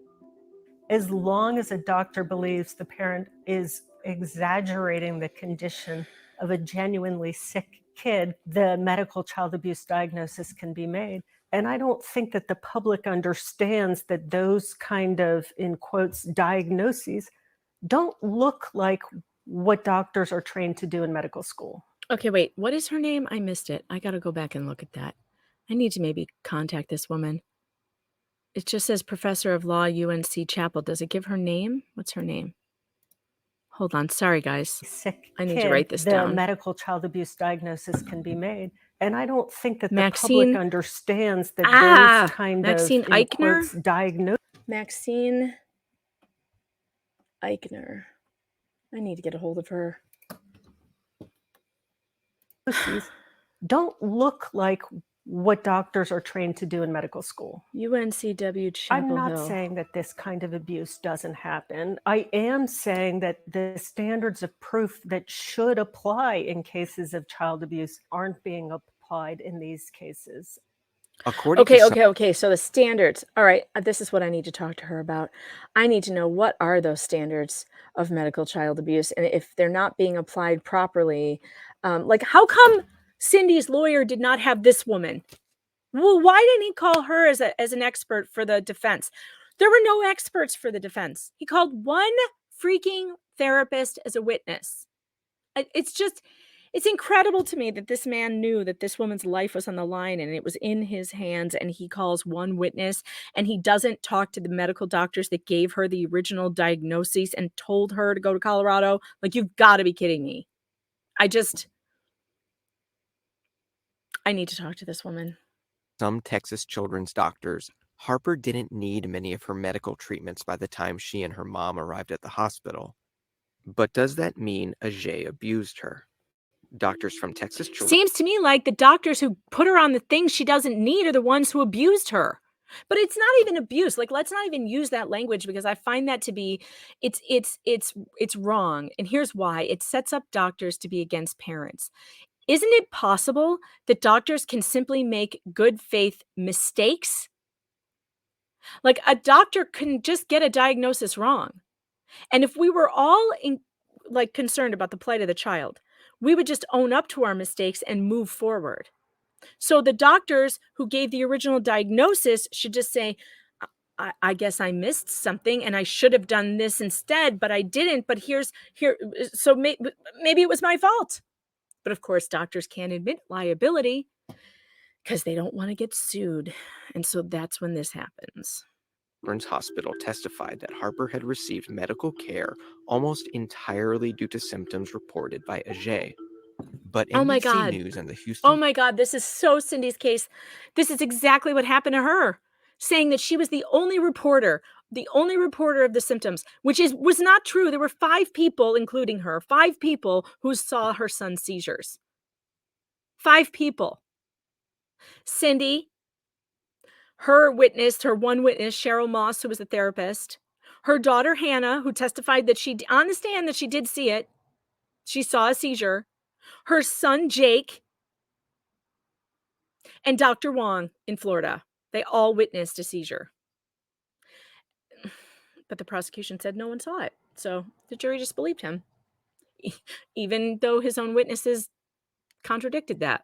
As long as a doctor believes the parent is exaggerating the condition of a genuinely sick kid, the medical child abuse diagnosis can be made. And I don't think that the public understands that those kind of, in quotes, diagnoses don't look like what doctors are trained to do in medical school. Okay, wait, what is her name? I missed it. I got to go back and look at that. I need to maybe contact this woman. It just says Professor of Law, UNC Chapel. Does it give her name? What's her name? Hold on. Sorry, guys. Sick I need kid, to write this the down. medical child abuse diagnosis can be made. And I don't think that Maxine- the public understands that those kind Maxine of, Eichner? in quotes, diagnoses Maxine Eichner. I need to get a hold of her. don't look like what doctors are trained to do in medical school. UNCW Chapel I'm not Hill. saying that this kind of abuse doesn't happen. I am saying that the standards of proof that should apply in cases of child abuse aren't being applied in these cases. According to some- Okay. So the standards. All right. This is what I need to talk to her about. I need to know, what are those standards of medical child abuse, and if they're not being applied properly. Like, how come Cindy's lawyer did not have this woman? Well, why didn't he call her as an expert for the defense? There were no experts for the defense. He called one freaking therapist as a witness. It's just, It's incredible to me that this man knew that this woman's life was on the line and it was in his hands, and he calls one witness and he doesn't talk to the medical doctors that gave her the original diagnoses and told her to go to Colorado. Like, you've got to be kidding me. I need to talk to this woman. Some Texas children's doctors, Harper didn't need many of her medical treatments by the time she and her mom arrived at the hospital. But does that mean Ajay abused her? Doctors from Texas children's Seems to me like the doctors who put her on the things she doesn't need are the ones who abused her. But it's not even abuse. Like, let's not even use that language, because I find that to be it's wrong. And here's why. It sets up doctors to be against parents. Isn't it possible that doctors can simply make good faith mistakes? Like, a doctor can just get a diagnosis wrong. And if we were all concerned about the plight of the child, we would just own up to our mistakes and move forward. So the doctors who gave the original diagnosis should just say, I guess I missed something and I should have done this instead, but I didn't. But so maybe it was my fault. But of course, doctors can't admit liability because they don't want to get sued. And so that's when this happens. Children's Hospital testified that Harper had received medical care almost entirely due to symptoms reported by Ajay. But Oh my NBC God. News and the Houston Oh my God, this is so Cindy's case. This is exactly what happened to her, saying that she was the only reporter of the symptoms, which was not true. There were 5 people, including her, 5 people who saw her son's seizures. 5 people. Cindy, her one witness, Cheryl Moss, who was a therapist, her daughter Hannah, who testified that on the stand that she did see it. She saw a seizure. Her son Jake, and Dr. Wong in Florida. They all witnessed a seizure. But the prosecution said no one saw it. So the jury just believed him, even though his own witnesses contradicted that.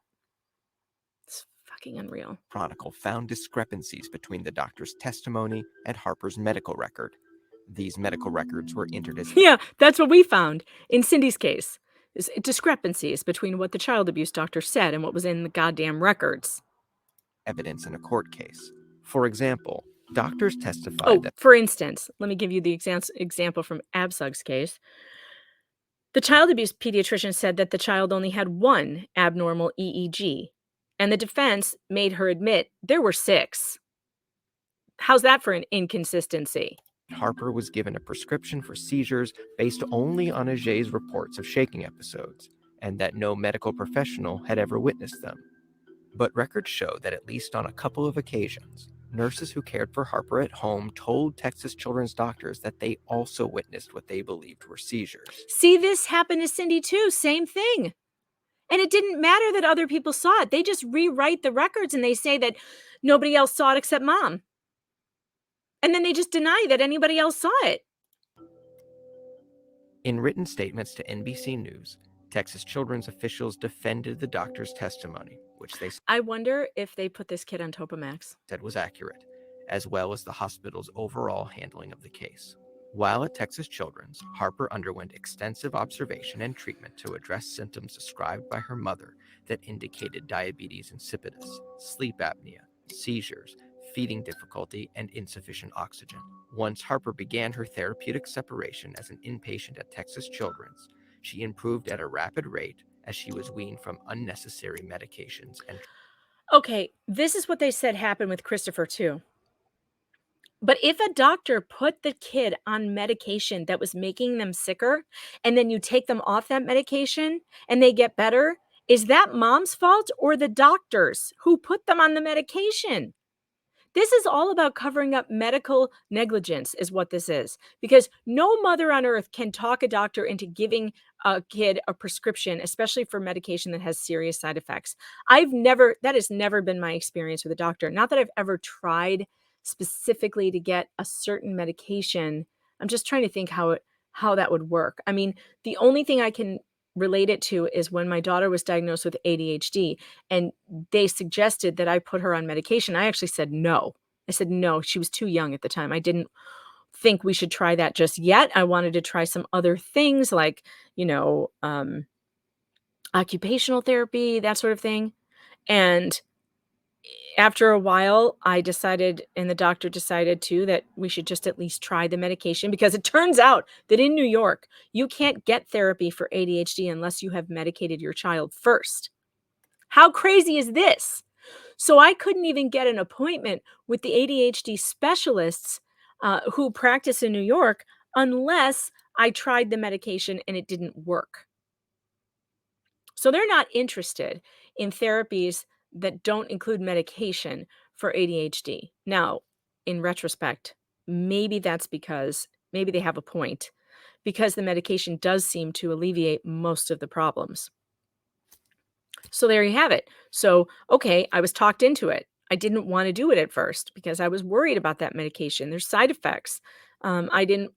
It's fucking unreal. Chronicle found discrepancies between the doctor's testimony and Harper's medical record. These medical records were entered as Yeah, that's what we found in Cindy's case. Is discrepancies between what the child abuse doctor said and what was in the goddamn records. evidence in a court case. For example, doctors testified that For instance, let me give you the example from Abcug's case. The child abuse pediatrician said that the child only had 1 abnormal EEG, and the defense made her admit there were 6. How's that for an inconsistency? Harper was given a prescription for seizures based only on Ajay's reports of shaking episodes, and that no medical professional had ever witnessed them. But records show that at least on a couple of occasions, nurses who cared for Harper at home told Texas children's doctors that they also witnessed what they believed were seizures. See, this happened to Cindy too. Same thing. And it didn't matter that other people saw it. They just rewrite the records and they say that nobody else saw it except mom. And then they just deny that anybody else saw it. In written statements to NBC News, Texas children's officials defended the doctor's testimony, which they I wonder if they put this kid on Topamax. said was accurate, as well as the hospital's overall handling of the case. While at Texas Children's, Harper underwent extensive observation and treatment to address symptoms described by her mother that indicated diabetes insipidus, sleep apnea, seizures, feeding difficulty, and insufficient oxygen. Once Harper began her therapeutic separation as an inpatient at Texas Children's, she improved at a rapid rate as she was weaned from unnecessary medications and Okay, this is what they said happened with Christopher too. But if a doctor put the kid on medication that was making them sicker, and then you take them off that medication and they get better, is that mom's fault or the doctor's who put them on the medication? This is all about covering up medical negligence is what this is, because no mother on earth can talk a doctor into giving a kid a prescription, especially for medication that has serious side effects. That has never been my experience with a doctor. Not that I've ever tried specifically to get a certain medication. I'm just trying to think how that would work. I mean, the only thing I can relate it to is when my daughter was diagnosed with ADHD and they suggested that I put her on medication. I actually said no. I said no. She was too young at the time. I didn't think we should try that just yet. I wanted to try some other things like, occupational therapy, that sort of thing. And after a while, I decided, and the doctor decided too, that we should just at least try the medication, because it turns out that in New York, you can't get therapy for ADHD unless you have medicated your child first. How crazy is this? So I couldn't even get an appointment with the ADHD specialists who practice in New York unless I tried the medication and it didn't work. So they're not interested in therapies that don't include medication for ADHD. Now, in retrospect, maybe that's because maybe they have a point, because the medication does seem to alleviate most of the problems. So there you have it. So, okay, I was talked into it. I didn't want to do it at first because I was worried about that medication. There's side effects. I didn't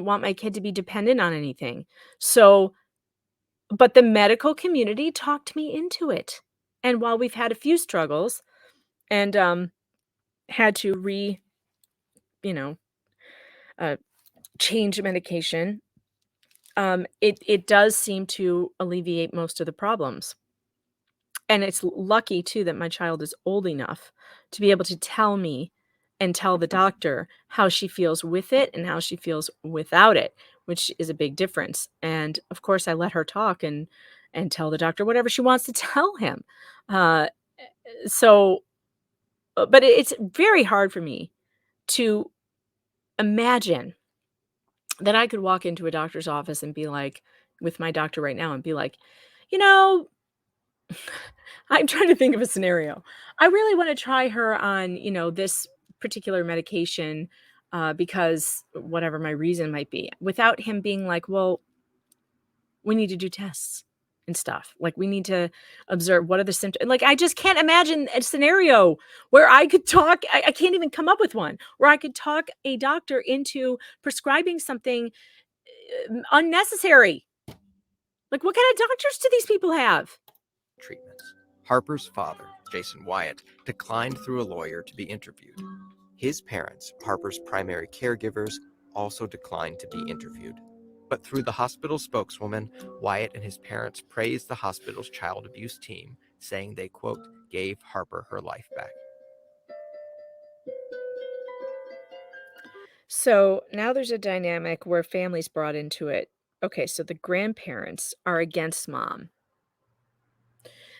want my kid to be dependent on anything. So, but the medical community talked me into it. And while we've had a few struggles and had to you know, uh, change medication, it does seem to alleviate most of the problems. And it's lucky too that my child is old enough to be able to tell me and tell the doctor how she feels with it and how she feels without it, which is a big difference. And of course, I let her talk and tell the doctor whatever she wants to tell him. Uh, so, but it's very hard for me to imagine that I could walk into a doctor's office and be like, with my doctor right now, and be like, you know, I'm trying to think of a scenario. I really wanna try her on, this particular medication, because whatever my reason might be, without him being like, "Well, we need to do tests and stuff. Like, we need to observe what are the symptoms." Like, I just can't imagine a scenario where I could talk I can't even come up with one, where I could talk a doctor into prescribing something, unnecessary. Like, what kind of doctors do these people have? Treatments. Harper's father, Jason Wyatt, declined through a lawyer to be interviewed. His parents, Harper's primary caregivers, also declined to be interviewed. But through the hospital spokeswoman, Wyatt and his parents praised the hospital's child abuse team, saying they, quote, gave Harper her life back. So now there's a dynamic where family's brought into it. Okay, so the grandparents are against mom.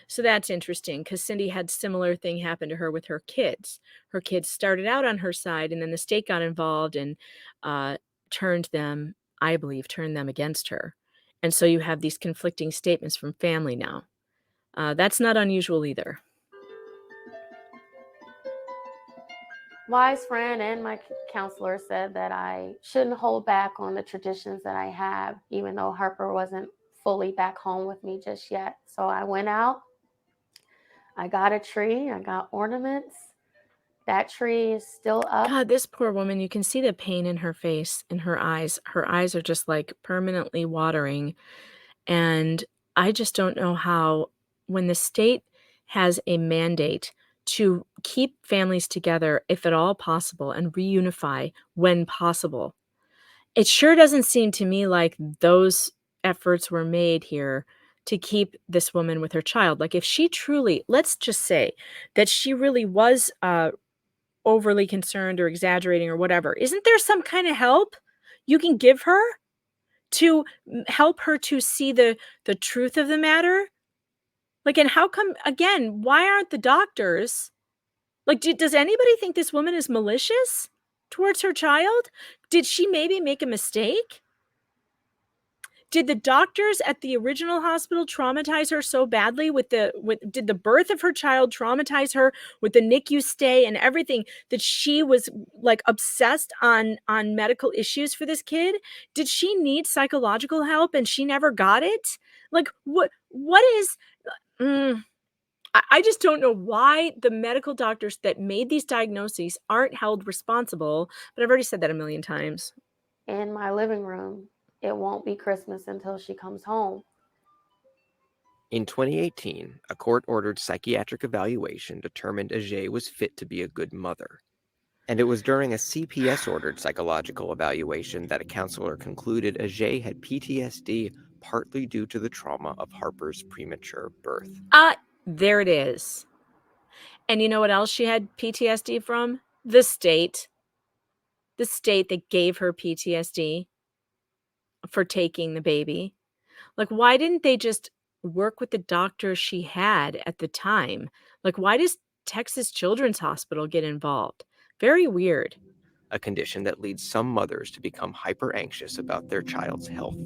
So that's interesting because Cindy had similar thing happen to her with her kids. Her kids started out on her side, and then the state got involved and uh, turned them, I believe, turned them against her. And so you have these conflicting statements from family now. That's not unusual either. Wise friend and my counselor said that I shouldn't hold back on the traditions that I have, even though Harper wasn't fully back home with me just yet. So I went out, I got a tree, I got ornaments. That tree is still up. God, this poor woman, you can see the pain in her face, in her eyes. Her eyes are just like permanently watering. And I just don't know how, when the state has a mandate to keep families together, if at all possible, and reunify when possible, it sure doesn't seem to me like those efforts were made here to keep this woman with her child. Like, if she truly, let's just say that she really was overly concerned or exaggerating or whatever, isn't there some kind of help you can give her to help her to see the truth of the matter? Like, and how come, again, why aren't the doctors like, does anybody think this woman is malicious towards her child? Did she maybe make a mistake? Did the doctors at the original hospital traumatize her so badly did the birth of her child traumatize her with the NICU stay and everything, that she was like obsessed on medical issues for this kid? Did she need psychological help and she never got it? Like, what is I just don't know why the medical doctors that made these diagnoses aren't held responsible, but I've already said that a million times. In my living room. It won't be Christmas until she comes home. In 2018, a court-ordered psychiatric evaluation determined Ajay was fit to be a good mother. And it was during a CPS-ordered psychological evaluation that a counselor concluded Ajay had PTSD, partly due to the trauma of Harper's premature birth. There it is. And you know what else she had PTSD from? The state. The state that gave her PTSD for taking the baby. Like, why didn't they just work with the doctor she had at the time? Like, why does Texas Children's Hospital get involved? Very weird. A condition that leads some mothers to become hyper anxious about their child's health.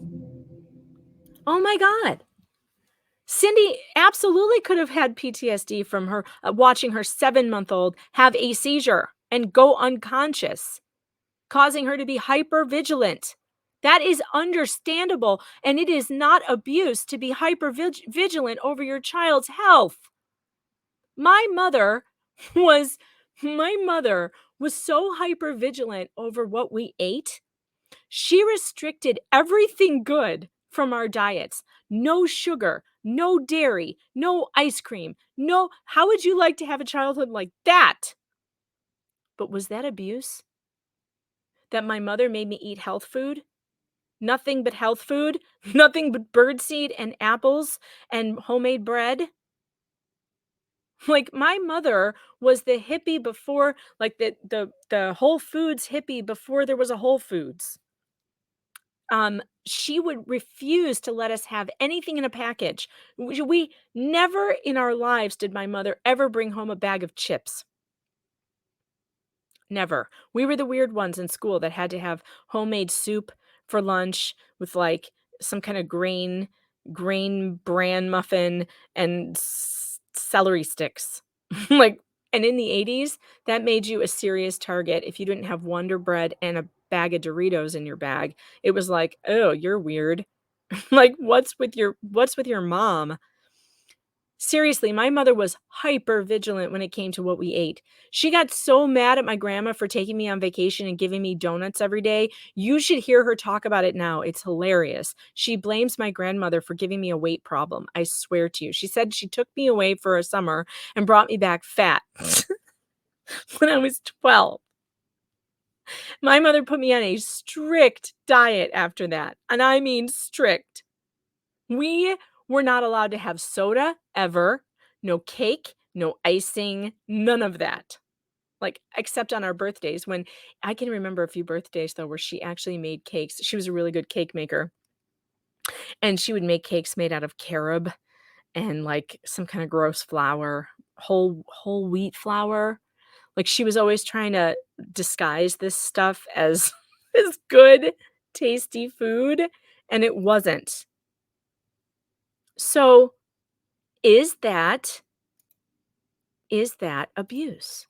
Oh my God. Cindy absolutely could have had PTSD from her watching her 7-month-old have a seizure and go unconscious, causing her to be hyper vigilant. That is understandable, and it is not abuse to be hyper vigilant over your child's health. My mother was so hyper vigilant over what we ate. She restricted everything good from our diets. No sugar, no dairy, no ice cream. No, how would you like to have a childhood like that? But was that abuse? That my mother made me eat health food? Nothing but health food? Nothing but birdseed and apples and homemade bread? Like, my mother was the hippie before, like, the Whole Foods hippie before there was a Whole Foods. She would refuse to let us have anything in a package. We never in our lives did my mother ever bring home a bag of chips. Never. We were the weird ones in school that had to have homemade soup for lunch with, like, some kind of grain bran muffin and celery sticks. Like, and in the 80s, that made you a serious target if you didn't have Wonder Bread and a bag of Doritos in your bag. It was like, "Oh, you're weird." Like, what's with your mom? Seriously, my mother was hyper vigilant when it came to what we ate. She got so mad at my grandma for taking me on vacation and giving me donuts every day. You should hear her talk about it now. It's hilarious. She blames my grandmother for giving me a weight problem. I swear to you. She said she took me away for a summer and brought me back fat when I was 12. My mother put me on a strict diet after that, and I mean strict. We were not allowed to have soda ever, no cake, no icing, none of that. Like, except on our birthdays when I can remember a few birthdays, though, where she actually made cakes. She was a really good cake maker, and she would make cakes made out of carob and, like, some kinda gross flour, whole wheat flour. Like, she was always trying to disguise this stuff as as good, tasty food, and it wasn't. So, is that abuse?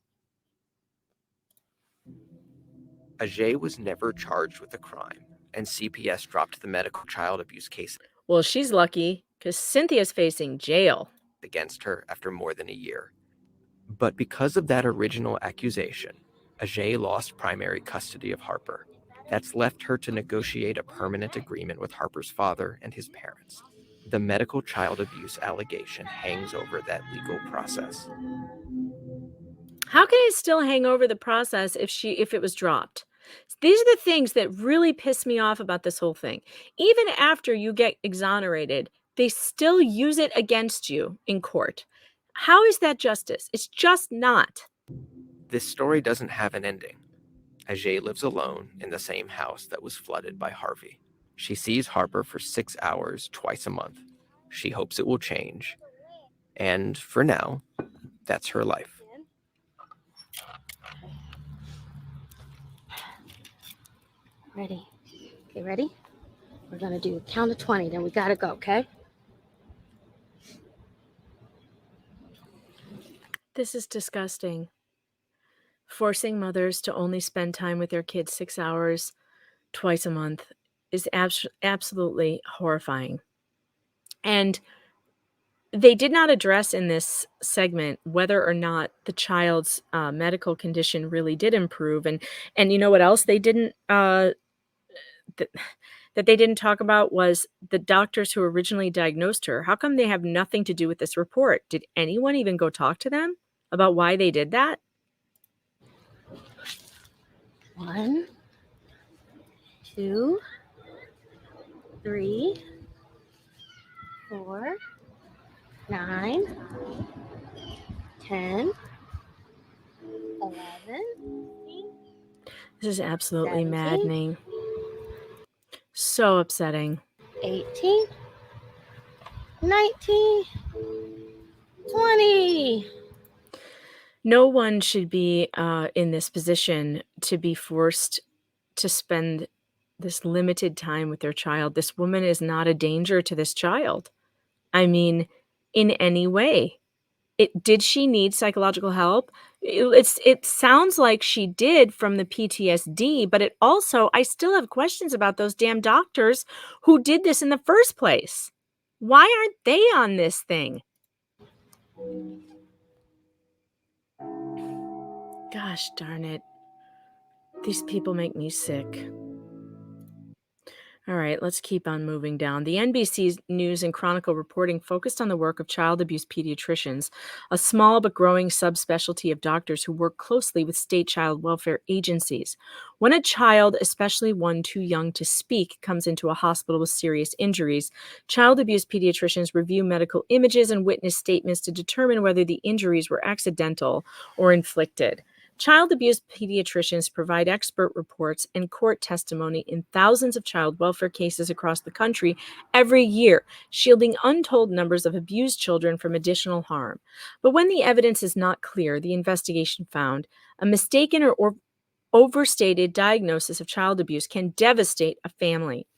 Ajay was never charged with a crime, and CPS dropped the medical child abuse case Well, she's lucky because Cynthia's facing jail. against her after more than a year. But because of that original accusation, Ajay lost primary custody of Harper. That's left her to negotiate a permanent agreement with Harper's father and his parents. The medical child abuse allegation hangs over that legal process. How can it still hang over the process if it was dropped? These are the things that really piss me off about this whole thing. Even after you get exonerated, they still use it against you in court. How is that justice? It's just not. This story doesn't have an ending. Ajay lives alone in the same house that was flooded by Harvey. She sees Harper for 6 hours twice a month. She hopes it will change. And for now, that's her life. Ready? Okay, ready? We're gonna do a count of 20, then we gotta go, okay? This is disgusting. Forcing mothers to only spend time with their kids 6 hours twice a month is absolutely horrifying. And they did not address in this segment whether or not the child's medical condition really did improve, and you know what else they didn't th- that they didn't talk about was the doctors who originally diagnosed her. How come they have nothing to do with this report? Did anyone even go talk to them about why they did that? 1, 2, 3, 4, 9, 10, 11, This is absolutely 17, maddening. So upsetting. 18, 19, 20. No one should be in this position to be forced to spend this limited time with their child. This woman is not a danger to this child. I mean, in any way. Did she need psychological help? It sounds like she did from the PTSD, but it also I still have questions about those damn doctors who did this in the first place. Why aren't they on this thing? Gosh darn it. These people make me sick. All right, let's keep on moving down. The NBC News and Chronicle reporting focused on the work of child abuse pediatricians, a small but growing subspecialty of doctors who work closely with state child welfare agencies. When a child, especially one too young to speak, comes into a hospital with serious injuries, child abuse pediatricians review medical images and witness statements to determine whether the injuries were accidental or inflicted. Child abuse pediatricians provide expert reports and court testimony in thousands of child welfare cases across the country every year, shielding untold numbers of abused children from additional harm. But when the evidence is not clear, the investigation found a mistaken or overstated diagnosis of child abuse can devastate a family.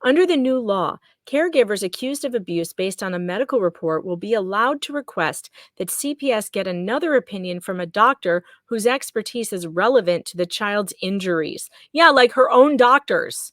Under the new law, caregivers accused of abuse based on a medical report will be allowed to request that CPS get another opinion from a doctor whose expertise is relevant to the child's injuries. Yeah, like her own doctors.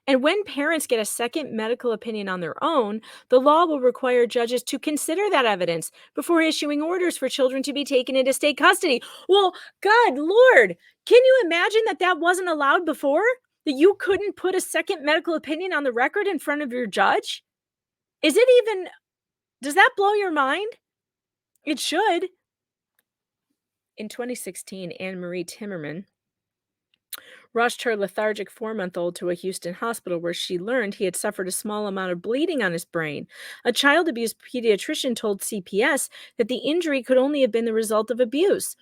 And when parents get a second medical opinion on their own, the law will require judges to consider that evidence before issuing orders for children to be taken into state custody. Well, God, Lord, can you imagine that wasn't allowed before? That you couldn't put a second medical opinion on the record in front of your judge? Does that blow your mind? It should. In 2016, Anne Marie Timmerman rushed her lethargic 4-month-old to a Houston hospital where she learned he had suffered a small amount of bleeding on his brain. A child abuse pediatrician told CPS that the injury could only have been the result of abuse.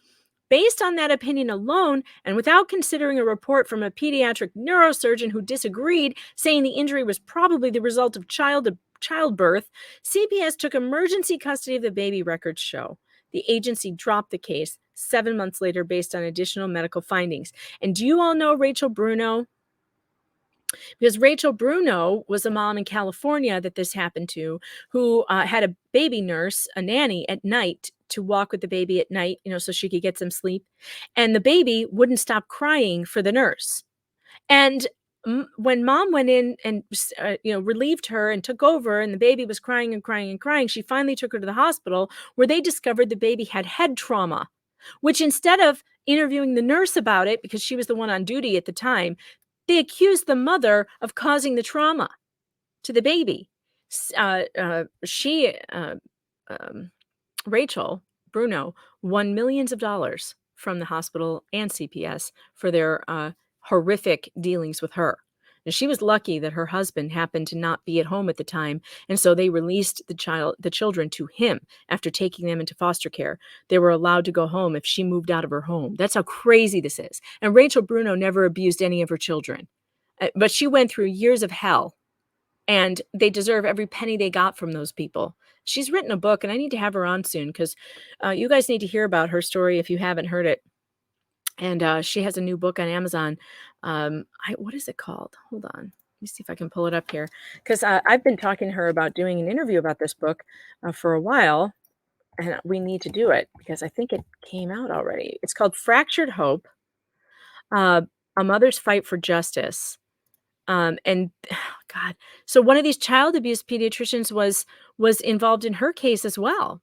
Based on that opinion alone, and without considering a report from a pediatric neurosurgeon who disagreed, saying the injury was probably the result of childbirth, CPS took emergency custody of the baby, records show. The agency dropped the case 7 months later based on additional medical findings. And do you all know Rachel Bruno? Because Rachel Bruno was a mom in California that this happened to, who had a baby nurse, a nanny at night to walk with the baby at night, so she could get some sleep. And the baby wouldn't stop crying for the nurse. And when mom went in and relieved her and took over, and the baby was crying and crying and crying, she finally took her to the hospital where they discovered the baby had head trauma, which instead of interviewing the nurse about it, because she was the one on duty at the time, they accused the mother of causing the trauma to the baby. Rachel Bruno won millions of dollars from the hospital and CPS for their horrific dealings with her. And she was lucky that her husband happened to not be at home at the time, and so they released the children to him after taking them into foster care. They were allowed to go home if she moved out of her home. That's how crazy this is. And Rachel Bruno never abused any of her children, but she went through years of hell, and they deserve every penny they got from those people. She's written a book, and I need to have her on soon because you guys need to hear about her story if you haven't heard it. And she has a new book on Amazon. What is it called? Hold on. Let me see if I can pull it up here. Because I've been talking to her about doing an interview about this book for a while. And we need to do it because I think it came out already. It's called Fractured Hope, A Mother's Fight for Justice. And God, so one of these child abuse pediatricians was involved in her case as well.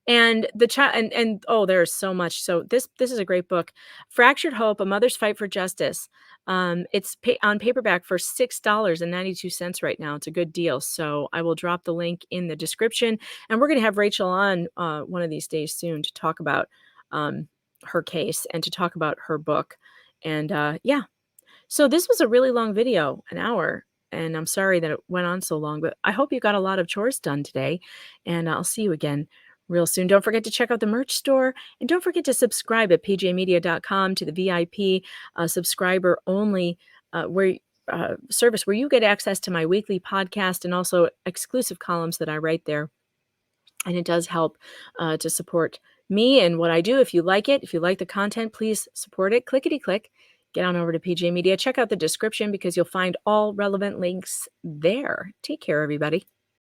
And the child and oh, there's so much. So this is a great book, Fractured Hope: A Mother's Fight for Justice. It's on paperback for $6.92 right now. It's a good deal. So I will drop the link in the description, and we're going to have Rachel on one of these days soon to talk about her case and to talk about her book. And yeah, so this was a really long video, an hour. and I'm sorry that it went on so long, but I hope you got a lot of chores done today, and I'll see you again real soon. Don't forget to check out the merch store, and don't forget to subscribe at pjmedia.com to the VIP subscriber only service where you get access to my weekly podcast and also exclusive columns that I write there. And it does help to support me and what I do. If you like it, if you like the content, please support it. Clickety click. Get on over to PJ Media. Check out the description because you'll find all relevant links there. Take care, everybody.